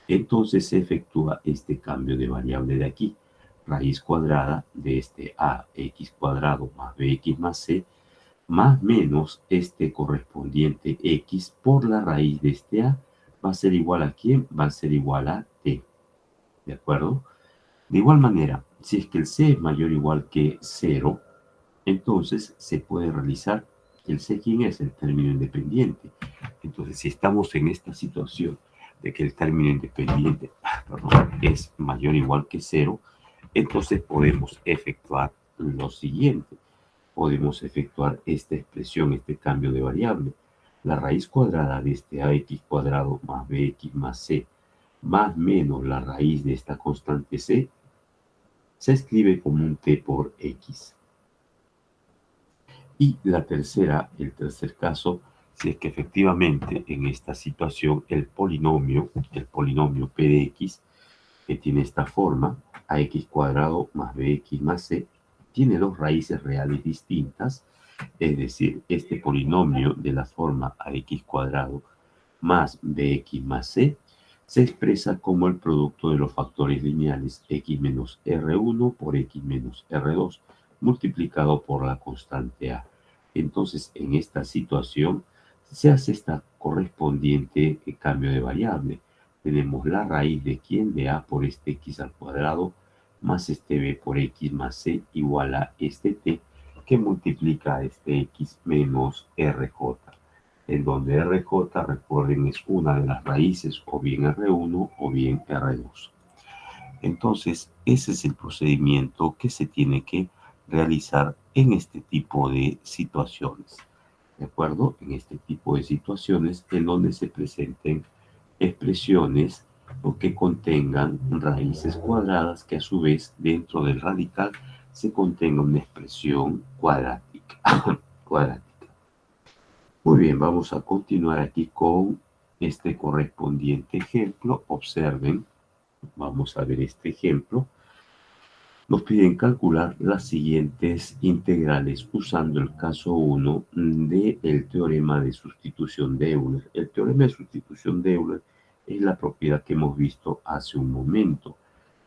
entonces se efectúa este cambio de variable de aquí, raíz cuadrada de este ax cuadrado más bx más c, más menos este correspondiente x por la raíz de este a, va a ser igual a ¿quién? Va a ser igual a t, ¿de acuerdo? De igual manera, si es que el c es mayor o igual que 0, entonces se puede realizar el c, ¿quién es? El término independiente. Entonces, si estamos en esta situación de que el término independiente es mayor o igual que 0, entonces podemos efectuar lo siguiente. Podemos efectuar esta expresión, este cambio de variable. La raíz cuadrada de este ax cuadrado más bx más c más menos la raíz de esta constante c se escribe como un t por x. Y el tercer caso, si es que efectivamente en esta situación el polinomio p de x, que tiene esta forma, ax cuadrado más bx más c, tiene dos raíces reales distintas, es decir, este polinomio de la forma ax cuadrado más bx más c se expresa como el producto de los factores lineales x menos r1 por x menos r2 multiplicado por la constante a. Entonces, en esta situación se hace esta correspondiente cambio de variable. Tenemos la raíz de quién, de a por este x al cuadrado más este b por x más c igual a este t que multiplica a este x menos rj, en donde rj, recuerden, es una de las raíces o bien r1 o bien r2. Entonces, ese es el procedimiento que se tiene que realizar en este tipo de situaciones. ¿De acuerdo? En este tipo de situaciones en donde se presenten expresiones o que contengan raíces cuadradas que a su vez dentro del radical se contenga una expresión cuadrática. cuadrática. Muy bien, vamos a continuar aquí con este correspondiente ejemplo. Observen, vamos a ver este ejemplo. Nos piden calcular las siguientes integrales usando el caso 1 del teorema de sustitución de Euler. El teorema de sustitución de Euler es la propiedad que hemos visto hace un momento.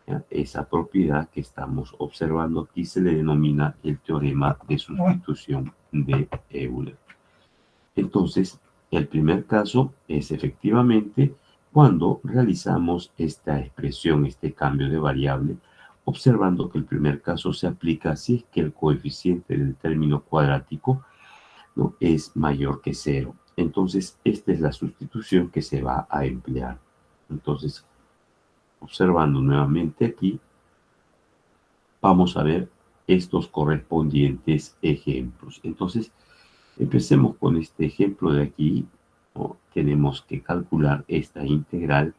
¿Ya? Esa propiedad que estamos observando aquí se le denomina el teorema de sustitución de Euler. Entonces, el primer caso es efectivamente cuando realizamos esta expresión, este cambio de variable, observando que el primer caso se aplica si es que el coeficiente del término cuadrático, ¿no?, es mayor que 0. Entonces, esta es la sustitución que se va a emplear. Entonces, observando nuevamente aquí, vamos a ver estos correspondientes ejemplos. Entonces, empecemos con este ejemplo de aquí, ¿no? Tenemos que calcular esta integral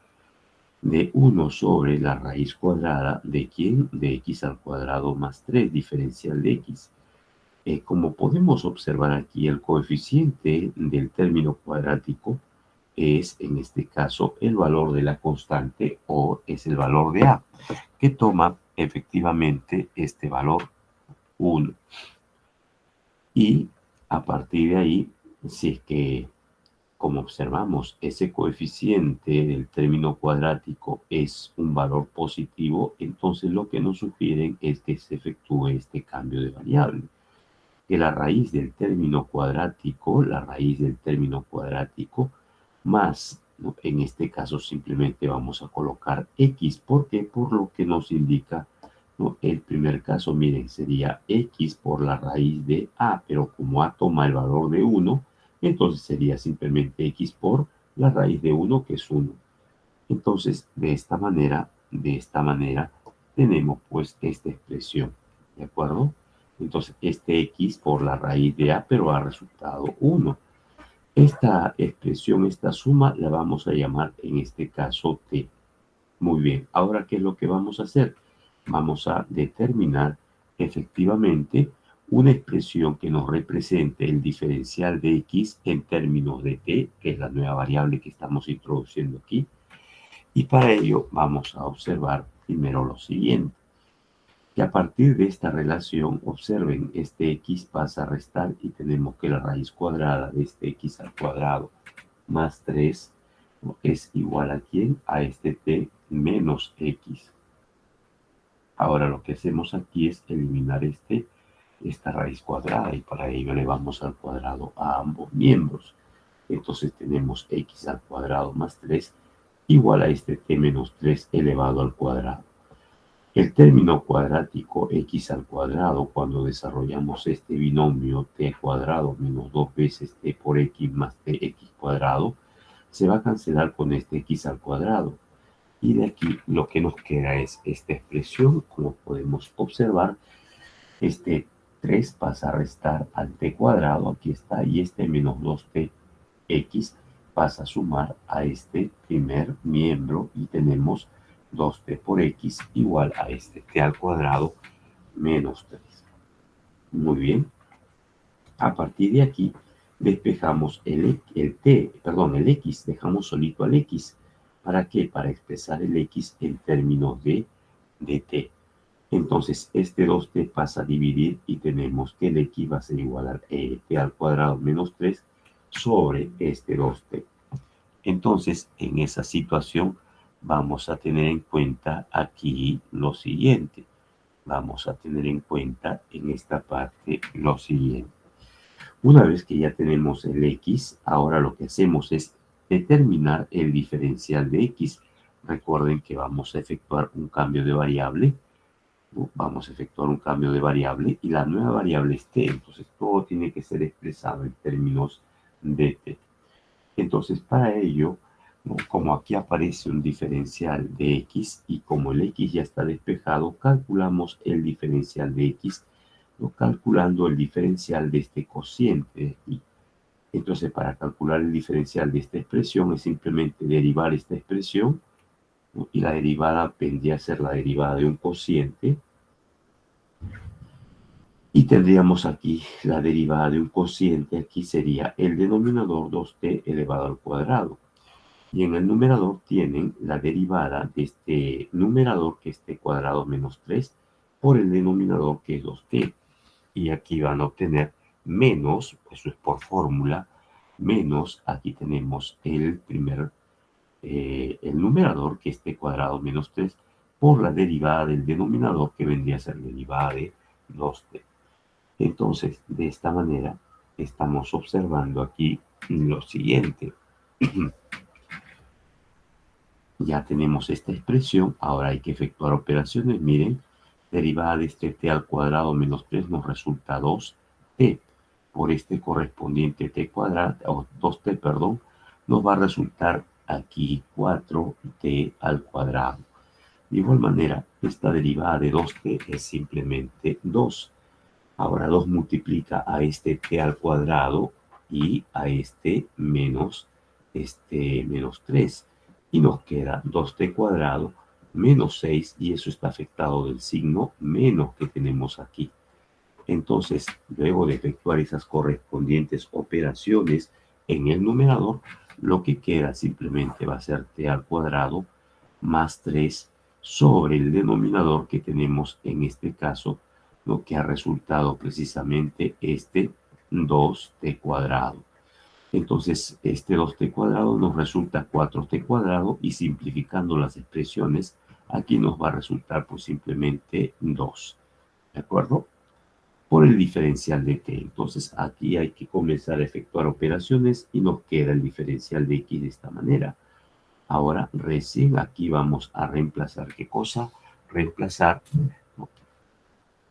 de 1 sobre la raíz cuadrada de ¿quién? De x al cuadrado más 3, diferencial de x. Como podemos observar aquí, el coeficiente del término cuadrático es, en este caso, el valor de la constante o es el valor de a, que toma efectivamente este valor 1. Y a partir de ahí, si es que, como observamos, ese coeficiente del término cuadrático es un valor positivo, entonces lo que nos sugieren es que se efectúe este cambio de variable. que la raíz del término cuadrático, más, ¿no? En este caso simplemente vamos a colocar x, porque por lo que nos indica, ¿no? El primer caso, miren, sería x por la raíz de a, pero como a toma el valor de 1, entonces sería simplemente x por la raíz de 1, que es 1. Entonces, de esta manera, tenemos pues esta expresión, ¿de acuerdo? Entonces, este x por la raíz de a, pero ha resultado 1. Esta expresión, esta suma, la vamos a llamar en este caso t. Muy bien, ahora, ¿qué es lo que vamos a hacer? Vamos a determinar efectivamente una expresión que nos represente el diferencial de x en términos de t, que es la nueva variable que estamos introduciendo aquí. Y para ello vamos a observar primero lo siguiente, que a partir de esta relación, observen, este x pasa a restar y tenemos que la raíz cuadrada de este x al cuadrado más 3 es igual a ¿quién? A este t menos x. Ahora lo que hacemos aquí es eliminar esta raíz cuadrada y para ello le vamos al cuadrado a ambos miembros. Entonces tenemos x al cuadrado más 3 igual a este t menos 3 elevado al cuadrado. El término cuadrático x al cuadrado, cuando desarrollamos este binomio t cuadrado menos 2 veces t por x más tx cuadrado, se va a cancelar con este x al cuadrado. Y de aquí lo que nos queda es esta expresión, como podemos observar, este 3 pasa a restar al t cuadrado, aquí está, y este menos 2tx pasa a sumar a este primer miembro y tenemos 2t por x igual a este t al cuadrado menos 3. Muy bien. A partir de aquí despejamos el x, dejamos solito al x. ¿Para qué? Para expresar el x en términos de t. Entonces, este 2t pasa a dividir y tenemos que el x va a ser igual a t al cuadrado menos 3 sobre este 2t. Entonces, en esa situación, vamos a tener en cuenta aquí lo siguiente. Vamos a tener en cuenta en esta parte lo siguiente. Una vez que ya tenemos el x, ahora lo que hacemos es determinar el diferencial de x. Recuerden que vamos a efectuar un cambio de variable. Vamos a efectuar un cambio de variable y la nueva variable es t. Entonces, todo tiene que ser expresado en términos de t. Entonces, para ello, ¿no? Como aquí aparece un diferencial de x y como el x ya está despejado, calculamos el diferencial de x, ¿no? Calculando el diferencial de este cociente de aquí. Entonces, para calcular el diferencial de esta expresión es simplemente derivar esta expresión, ¿no? Y la derivada vendría a ser la derivada de un cociente. Y tendríamos aquí la derivada de un cociente, aquí sería el denominador 2t elevado al cuadrado. Y en el numerador tienen la derivada de este numerador, que es t cuadrado menos 3, por el denominador, que es 2t. Y aquí van a obtener menos, eso es por fórmula, menos, aquí tenemos el numerador, que es t cuadrado menos 3, por la derivada del denominador, que vendría a ser la derivada de 2t. Entonces, de esta manera, estamos observando aquí lo siguiente. Ya tenemos esta expresión, ahora hay que efectuar operaciones. Miren, derivada de este t al cuadrado menos 3 nos resulta 2t. Por este correspondiente t cuadrado, o 2t, perdón, nos va a resultar aquí 4t al cuadrado. De igual manera, esta derivada de 2t es simplemente 2. Ahora 2 multiplica a este t al cuadrado y a este menos 3. Y nos queda 2t cuadrado menos 6 y eso está afectado del signo menos que tenemos aquí. Entonces, luego de efectuar esas correspondientes operaciones en el numerador, lo que queda simplemente va a ser t al cuadrado más 3 sobre el denominador que tenemos en este caso, lo que ha resultado precisamente este 2t cuadrado. Entonces, este 2t cuadrado nos resulta 4t cuadrado y simplificando las expresiones, aquí nos va a resultar pues simplemente 2. ¿De acuerdo? por el diferencial de t. Entonces aquí hay que comenzar a efectuar operaciones y nos queda el diferencial de x de esta manera. Ahora recién aquí vamos a reemplazar, ¿qué cosa? Reemplazar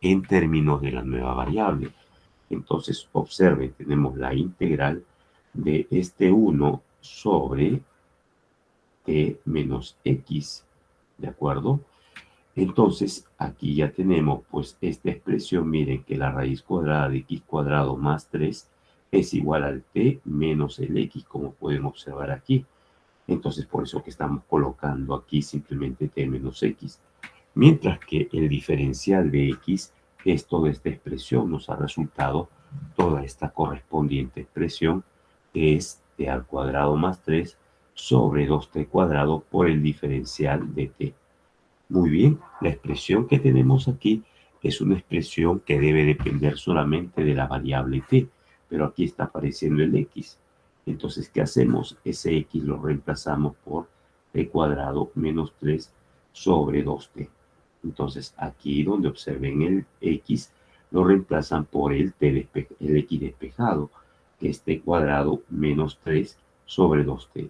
en términos de la nueva variable. Entonces observen, tenemos la integral de este 1 sobre t menos x, ¿de acuerdo? Entonces, aquí ya tenemos pues esta expresión, miren que la raíz cuadrada de x cuadrado más 3 es igual al t menos el x, como pueden observar aquí. Entonces, por eso que estamos colocando aquí simplemente t menos x. Mientras que el diferencial de x es toda esta expresión, nos ha resultado toda esta correspondiente expresión, que es t al cuadrado más 3 sobre 2t cuadrado por el diferencial de t. Muy bien, la expresión que tenemos aquí es una expresión que debe depender solamente de la variable t, pero aquí está apareciendo el x. Entonces, ¿qué hacemos? Ese x lo reemplazamos por t cuadrado menos 3 sobre 2t. Entonces, aquí donde observen el x, lo reemplazan por el x despejado, que es t cuadrado menos 3 sobre 2t.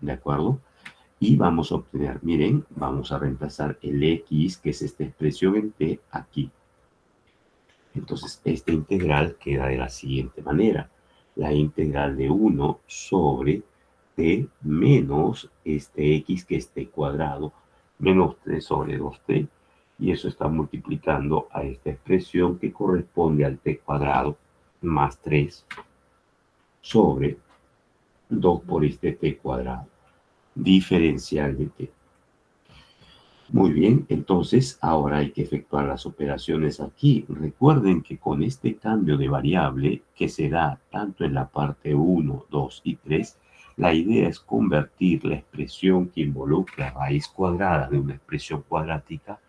¿De acuerdo? Y vamos a obtener, miren, vamos a reemplazar el x, que es esta expresión en t, aquí. Entonces, esta integral queda de la siguiente manera. La integral de 1 sobre t menos este x, que es t cuadrado, menos 3 sobre 2t. Y eso está multiplicando a esta expresión que corresponde al t cuadrado más 3 sobre 2 por este t cuadrado. Diferencial de t. Muy bien, entonces ahora hay que efectuar las operaciones aquí. Recuerden que con este cambio de variable que se da tanto en la parte 1, 2 y 3, la idea es convertir la expresión que involucra raíz cuadrada de una expresión cuadrática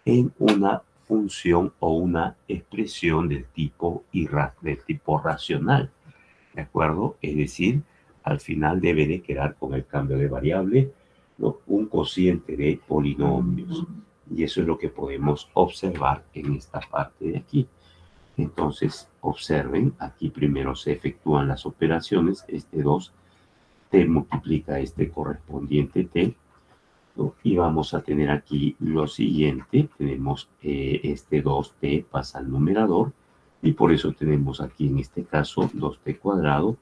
en una función o una expresión del tipo racional. ¿De acuerdo? Es decir, al final debe de quedar con el cambio de variable, ¿no?, un cociente de polinomios. Y eso es lo que podemos observar en esta parte de aquí. Entonces, observen, aquí primero se efectúan las operaciones, este 2 t multiplica este correspondiente t, ¿no? Y vamos a tener aquí lo siguiente, tenemos este 2t pasa al numerador, y por eso tenemos aquí en este caso 2t cuadrado,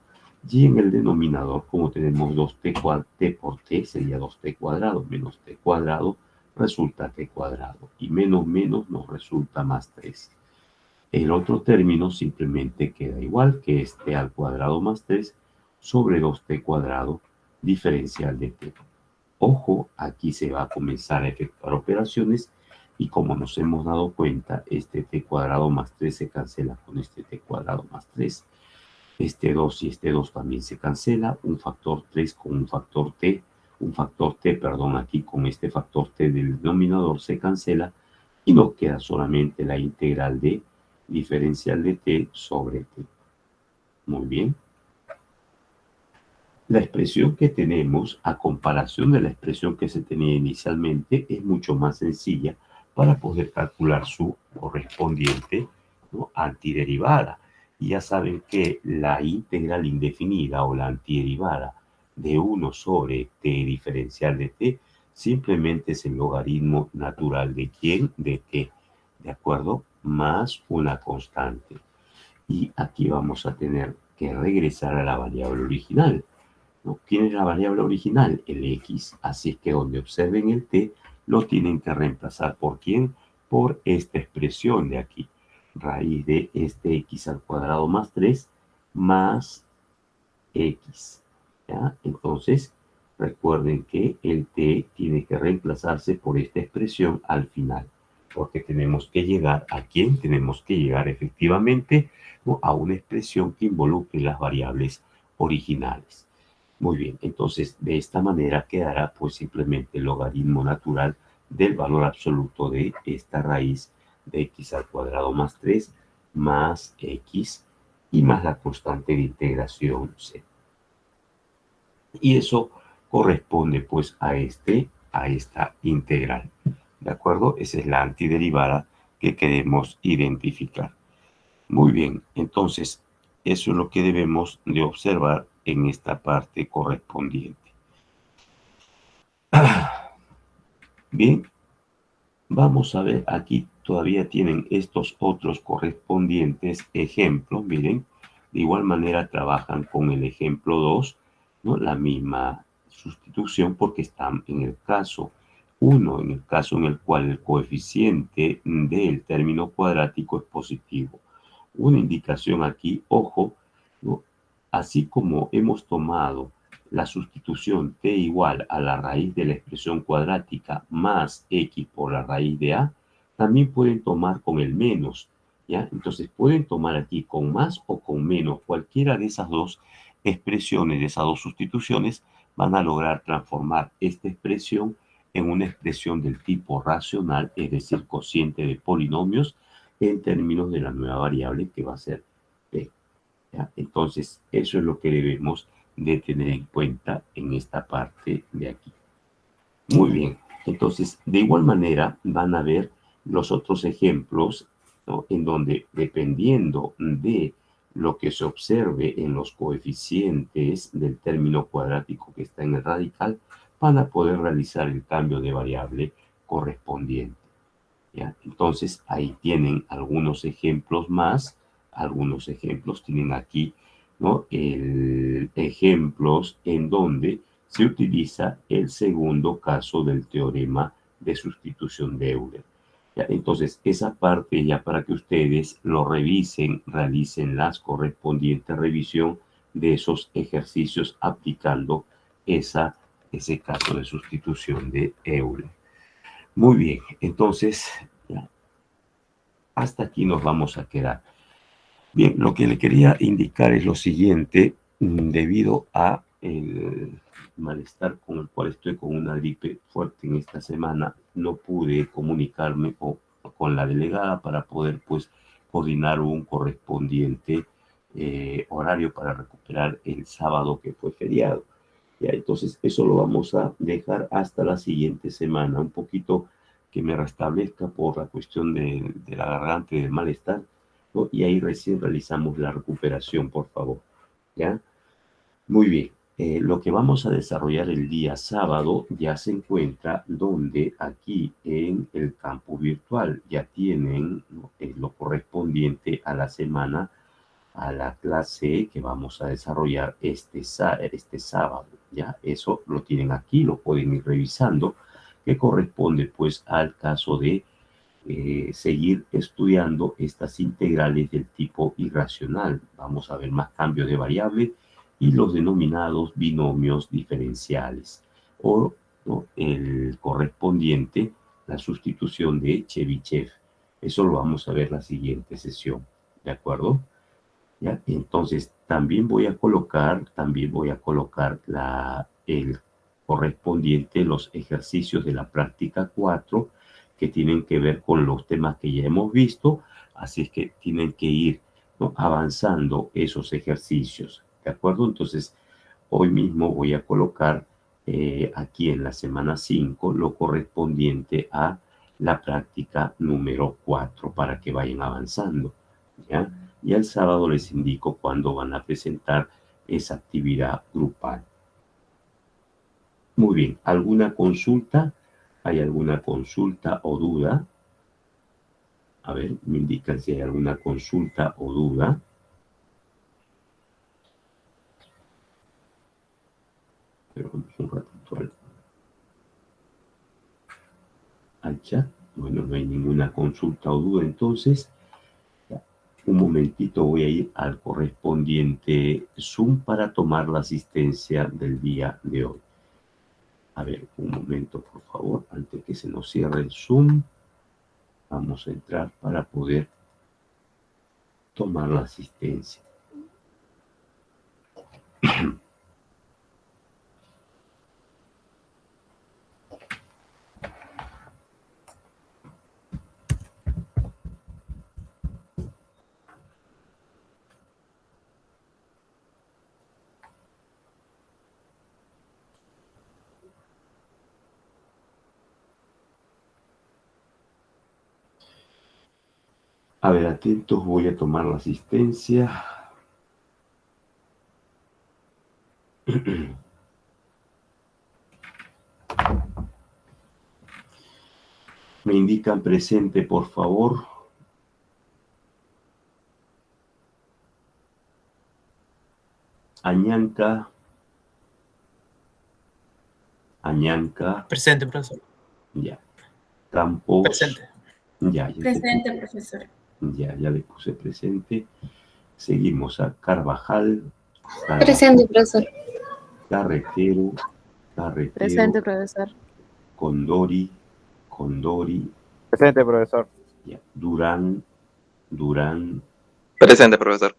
y en el denominador, como tenemos 2t t por t, sería 2t cuadrado menos t cuadrado, resulta t cuadrado, y menos menos nos resulta más 3. El otro término simplemente queda igual, que es t al cuadrado más 3 sobre 2t cuadrado, diferencial de t. Ojo, aquí se va a comenzar a efectuar operaciones y como nos hemos dado cuenta, este t cuadrado más 3 se cancela con este t cuadrado más 3. Este 2 y este 2 también se cancela, un factor 3 con un factor t, perdón, aquí con este factor t del denominador se cancela y nos queda solamente la integral de diferencial de t sobre t. Muy bien. La expresión que tenemos, a comparación de la expresión que se tenía inicialmente, es mucho más sencilla para poder calcular su correspondiente, ¿no?, antiderivada. Y ya saben que la integral indefinida o la antiderivada de 1 sobre t diferencial de t simplemente es el logaritmo natural de ¿quién? De t, ¿de acuerdo? Más una constante. Y aquí vamos a tener que regresar a la variable original, ¿no? ¿Quién es la variable original? El x. Así es que donde observen el t, lo tienen que reemplazar ¿por quién? Por esta expresión de aquí. Raíz de este x al cuadrado más 3 más x. ¿Ya? Entonces, recuerden que el t tiene que reemplazarse por esta expresión al final. Porque tenemos que llegar ¿a quién? Tenemos que llegar efectivamente, ¿no?, a una expresión que involucre las variables originales. Muy bien, entonces de esta manera quedará pues simplemente el logaritmo natural del valor absoluto de esta raíz de x al cuadrado más 3 más x y más la constante de integración c. Y eso corresponde pues a esta integral. ¿De acuerdo? Esa es la antiderivada que queremos identificar. Muy bien, entonces eso es lo que debemos de observar en esta parte correspondiente. Bien, vamos a ver, aquí todavía tienen estos otros correspondientes ejemplos, miren, de igual manera trabajan con el ejemplo 2, ¿no? La misma sustitución porque están en el caso 1, en el caso en el cual el coeficiente del término cuadrático es positivo. Una indicación aquí, ojo, ¿no? Así como hemos tomado la sustitución t igual a la raíz de la expresión cuadrática más x por la raíz de a, también pueden tomar con el menos, ¿ya? Entonces pueden tomar aquí con más o con menos, cualquiera de esas dos expresiones, de esas dos sustituciones, van a lograr transformar esta expresión en una expresión del tipo racional, es decir, cociente de polinomios, en términos de la nueva variable que va a ser p. ¿Ya? Entonces, eso es lo que debemos de tener en cuenta en esta parte de aquí. Muy bien, entonces, de igual manera van a ver los otros ejemplos, ¿no? En donde, dependiendo de lo que se observe en los coeficientes del término cuadrático que está en el radical, van a poder realizar el cambio de variable correspondiente. ¿Ya? Entonces, ahí tienen algunos ejemplos más. Algunos ejemplos tienen aquí, ¿no? Ejemplos en donde se utiliza el segundo caso del teorema de sustitución de Euler. ¿Ya? Entonces, esa parte ya para que ustedes lo revisen, realicen las correspondientes revisión de esos ejercicios aplicando ese caso de sustitución de Euler. Muy bien, entonces ya, hasta aquí nos vamos a quedar. Bien, lo que le quería indicar es lo siguiente, debido a el malestar con el cual estoy con una gripe fuerte en esta semana, no pude comunicarme con la delegada para poder pues coordinar un correspondiente horario para recuperar el sábado que fue feriado. Ya, entonces eso lo vamos a dejar hasta la siguiente semana, un poquito que me restablezca por la cuestión de la garganta y del malestar, ¿no? Y ahí recién realizamos la recuperación, por favor. ¿Ya? Muy bien. Lo que vamos a desarrollar el día sábado ya se encuentra donde aquí en el campo virtual ya tienen, ¿no? Lo correspondiente a la semana, a la clase que vamos a desarrollar este sábado. Ya, eso lo tienen aquí, lo pueden ir revisando, que corresponde pues al caso de seguir estudiando estas integrales del tipo irracional. Vamos a ver más cambios de variable y los denominados binomios diferenciales o, ¿no? El correspondiente, la sustitución de Chebyshev. Eso lo vamos a ver la siguiente sesión. ¿De acuerdo? ¿Ya? Entonces, también voy a colocar el correspondiente, los ejercicios de la práctica 4 que tienen que ver con los temas que ya hemos visto, así es que tienen que ir, ¿no? avanzando esos ejercicios, ¿de acuerdo? Entonces, hoy mismo voy a colocar aquí en la semana 5 lo correspondiente a la práctica número 4 para que vayan avanzando, ¿ya? Y el sábado les indico cuándo van a presentar esa actividad grupal. Muy bien, ¿alguna consulta? ¿Hay alguna consulta o duda? A ver, me indican si hay alguna consulta o duda. Pero vamos un ratito al chat. Bueno, no hay ninguna consulta o duda, entonces un momentito voy a ir al correspondiente Zoom para tomar la asistencia del día de hoy. A ver, un momento, por favor, antes que se nos cierre el Zoom. Vamos a entrar para poder tomar la asistencia. A ver, atentos, voy a tomar la asistencia. Me indican presente, por favor. Añanca. Añanca. Presente, profesor. Ya. Campos. Presente. Ya Presente, profesor. Ya le puse presente. Seguimos a Carvajal. Presente, profesor. Carretero. Presente, profesor. Condori. Presente, profesor. Ya. Durán. Presente, profesor.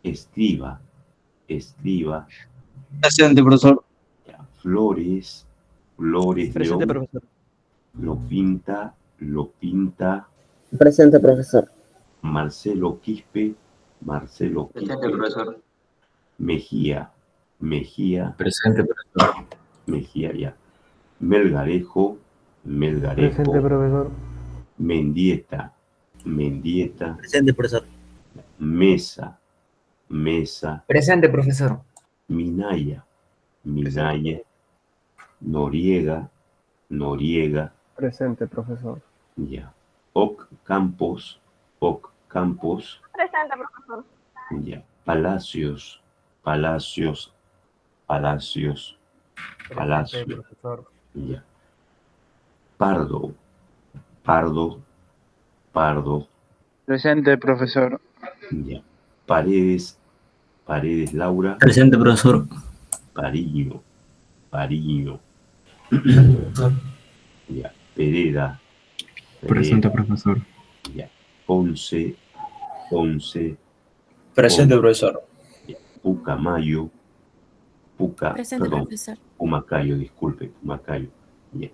Escriba. Presente, profesor. Ya. Flores. Presente, León. profesor. Lo pinta. Presente, profesor. Marcelo Quispe. Presente, profesor. Mejía. Presente, profesor. Mejía, ya. Melgarejo. Presente, profesor. Mendieta. Presente, profesor. Mesa. Presente, profesor. Minaya. Noriega. Presente, profesor. Ya. Oc Campos. Presente, profesor. Ya. Palacios. Presente, profesor. Ya. Pardo. Presente, profesor. Ya. Paredes Laura. Presente, profesor. Pariño. Ya. Pereda. Presente, profesor. Ya. Ponce. Presente, profesor. Ya. Pucamayo. Presente, profesor. Pumacayo, disculpe, Pumacayo. Ya.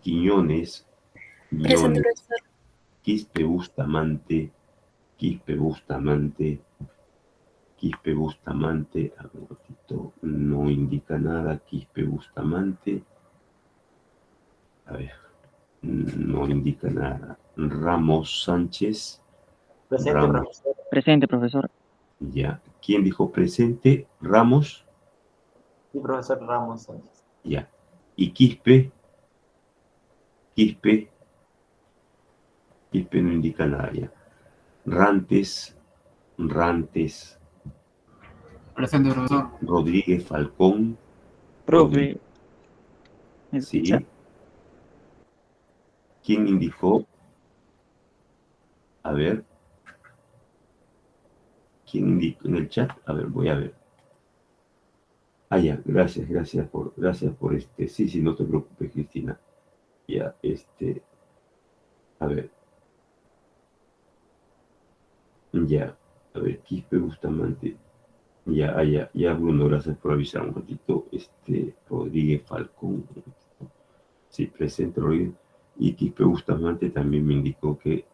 Quiñones. Presente, profesor. Quispe Bustamante. A ver, un ratito, no indica nada. Quispe Bustamante. A ver, no indica nada. Ramos Sánchez. Presente, profesor. Presente, profesor. Ya. ¿Quién dijo presente? Ramos. Sí, profesor Ramos Sánchez. Ya. Y Quispe no indica nada ya. Rantes. Presente, profesor. Rodríguez Falcón. Profe. Sí. ¿Quién indicó? A ver. ¿Quién indicó en el chat? A ver, voy a ver. Ah, ya, gracias por sí, no te preocupes, Cristina. Ya, a ver. Ya, a ver, Quispe Bustamante. Ya, Bruno, gracias por avisar un ratito. Rodríguez Falcón. Sí, presente Rodríguez. Y Quispe Bustamante también me indicó que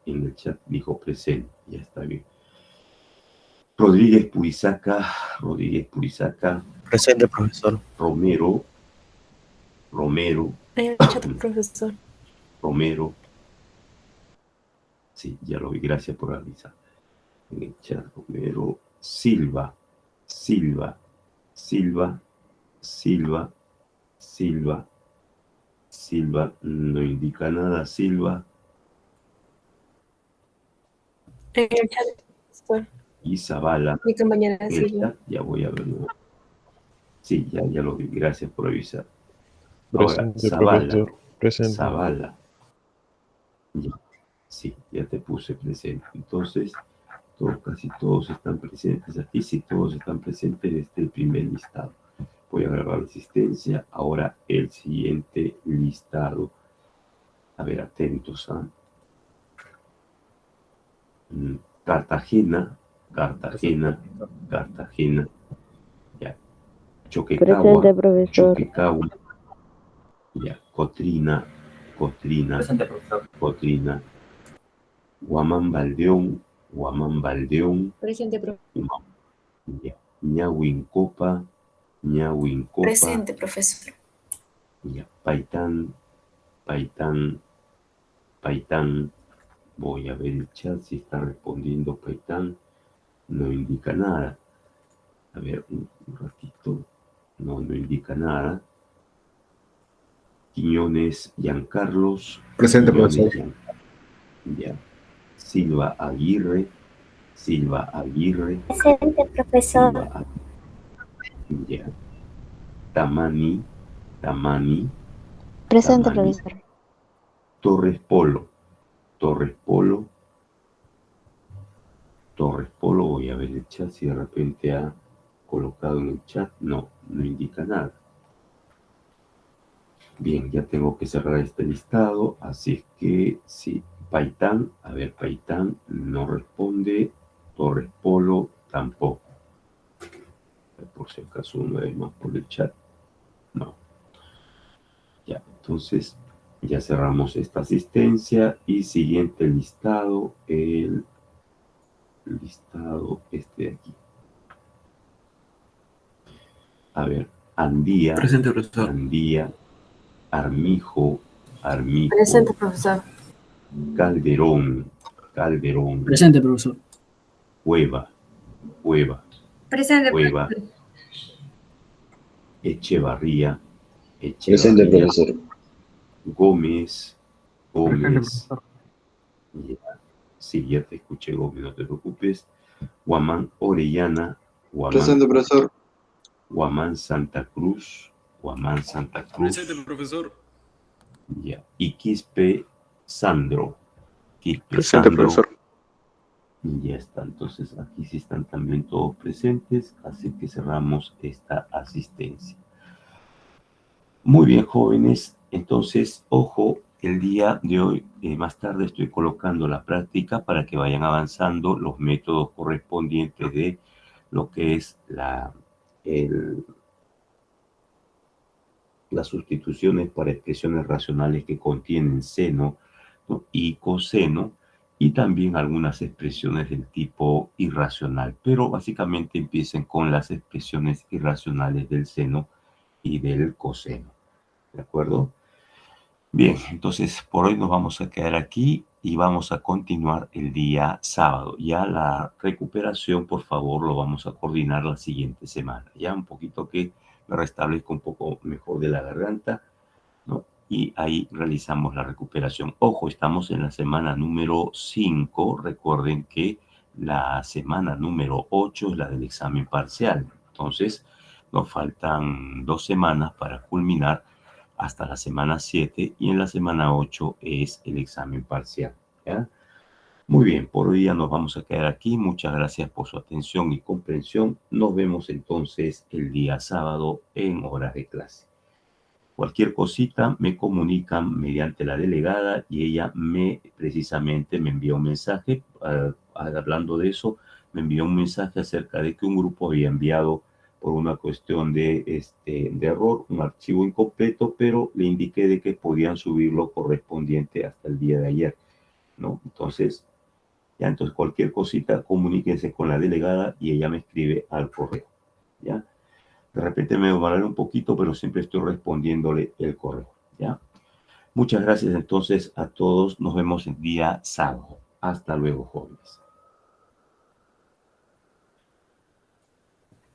en el chat dijo presente. Ya está bien. Rodríguez Purizaca. Presente, profesor. Romero. En el chat, profesor. Sí, ya lo vi, gracias por avisar. En el chat, Romero. Silva. No indica nada, Silva. En el chat, profesor. Y Zavala. Mi compañera En el Silvia. chat, ya voy a ver. ¿No? Sí, ya lo vi, gracias por avisar. Ahora, Presente, Zavala. profesor. Presente. Zavala. Ya. Sí, ya te puse presente. Entonces, casi todos están presentes aquí. Si todos están presentes, este el primer listado. Voy a grabar la asistencia. Ahora el siguiente listado. A ver, atentos a Cartagena. Ya. Choquecagua. Presente, profesor. Choquecagua. Ya. Cotrina. Presente, profesor. Guamán Baldeón. Presente, profesor. Ya. Ñahuincopa. Presente, profesor. Ya. Paitán. Voy a ver el chat si está respondiendo Paitán. No indica nada. A ver, un ratito. No indica nada. Quiñones Giancarlos. Presente, Quiñones profesor. Ya. Silva Aguirre. Presente, profesor. Ya. Tamani. Presente, Tamani. profesor. Torres Polo, voy a ver el chat si de repente ha colocado en el chat. No indica nada. Bien, ya tengo que cerrar este listado, así es que sí, Paitán, a ver, Paitán no responde, Torres Polo tampoco. Por si acaso una vez más por el chat. No. Ya, entonces ya cerramos esta asistencia y siguiente listado, el listado este de aquí. A ver, Andía. Presente, profesor. Andía, Armijo. Presente, profesor. Calderón. Presente, profesor. Cueva. Presente, Cueva. Echevarría. Presente, profesor. Gómez. Presente, profesor. Ya. Sí, ya te escuché, Gómez, no te preocupes. Guamán Orellana. Presente, profesor. Guamán Santa Cruz. Presente, profesor. Ya. Y Quispe Sandro. Presente, profesor. Ya está. Entonces aquí sí están también todos presentes. Así que cerramos esta asistencia. Muy bien, jóvenes. Entonces, ojo, el día de hoy, más tarde estoy colocando la práctica para que vayan avanzando los métodos correspondientes de lo que es las sustituciones para expresiones racionales que contienen seno, ¿no?, y coseno, y también algunas expresiones del tipo irracional. Pero básicamente empiecen con las expresiones irracionales del seno y del coseno. ¿De acuerdo? Bien, entonces por hoy nos vamos a quedar aquí y vamos a continuar el día sábado. Ya la recuperación, por favor, lo vamos a coordinar la siguiente semana. Ya un poquito que me restablezca un poco mejor de la garganta, ¿no? Y ahí realizamos la recuperación. Ojo, estamos en la semana número 5. Recuerden que la semana número 8 es la del examen parcial. Entonces, nos faltan 2 semanas para culminar hasta la semana 7 y en la semana 8 es el examen parcial. ¿Ya? Muy bien, por hoy ya nos vamos a quedar aquí. Muchas gracias por su atención y comprensión. Nos vemos entonces el día sábado en horas de clase. Cualquier cosita me comunican mediante la delegada y ella precisamente me envió un mensaje, hablando de eso, me envió un mensaje acerca de que un grupo había enviado por una cuestión de error un archivo incompleto, pero le indiqué de que podían subirlo correspondiente hasta el día de ayer, ¿no? Entonces cualquier cosita, comuníquense con la delegada y ella me escribe al correo, ¿ya? De repente me demoraré un poquito, pero siempre estoy respondiéndole el correo, ¿ya? Muchas gracias entonces a todos. Nos vemos el día sábado. Hasta luego, jóvenes.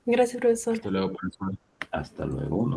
Gracias, profesor. Hasta luego, profesor. Hasta luego.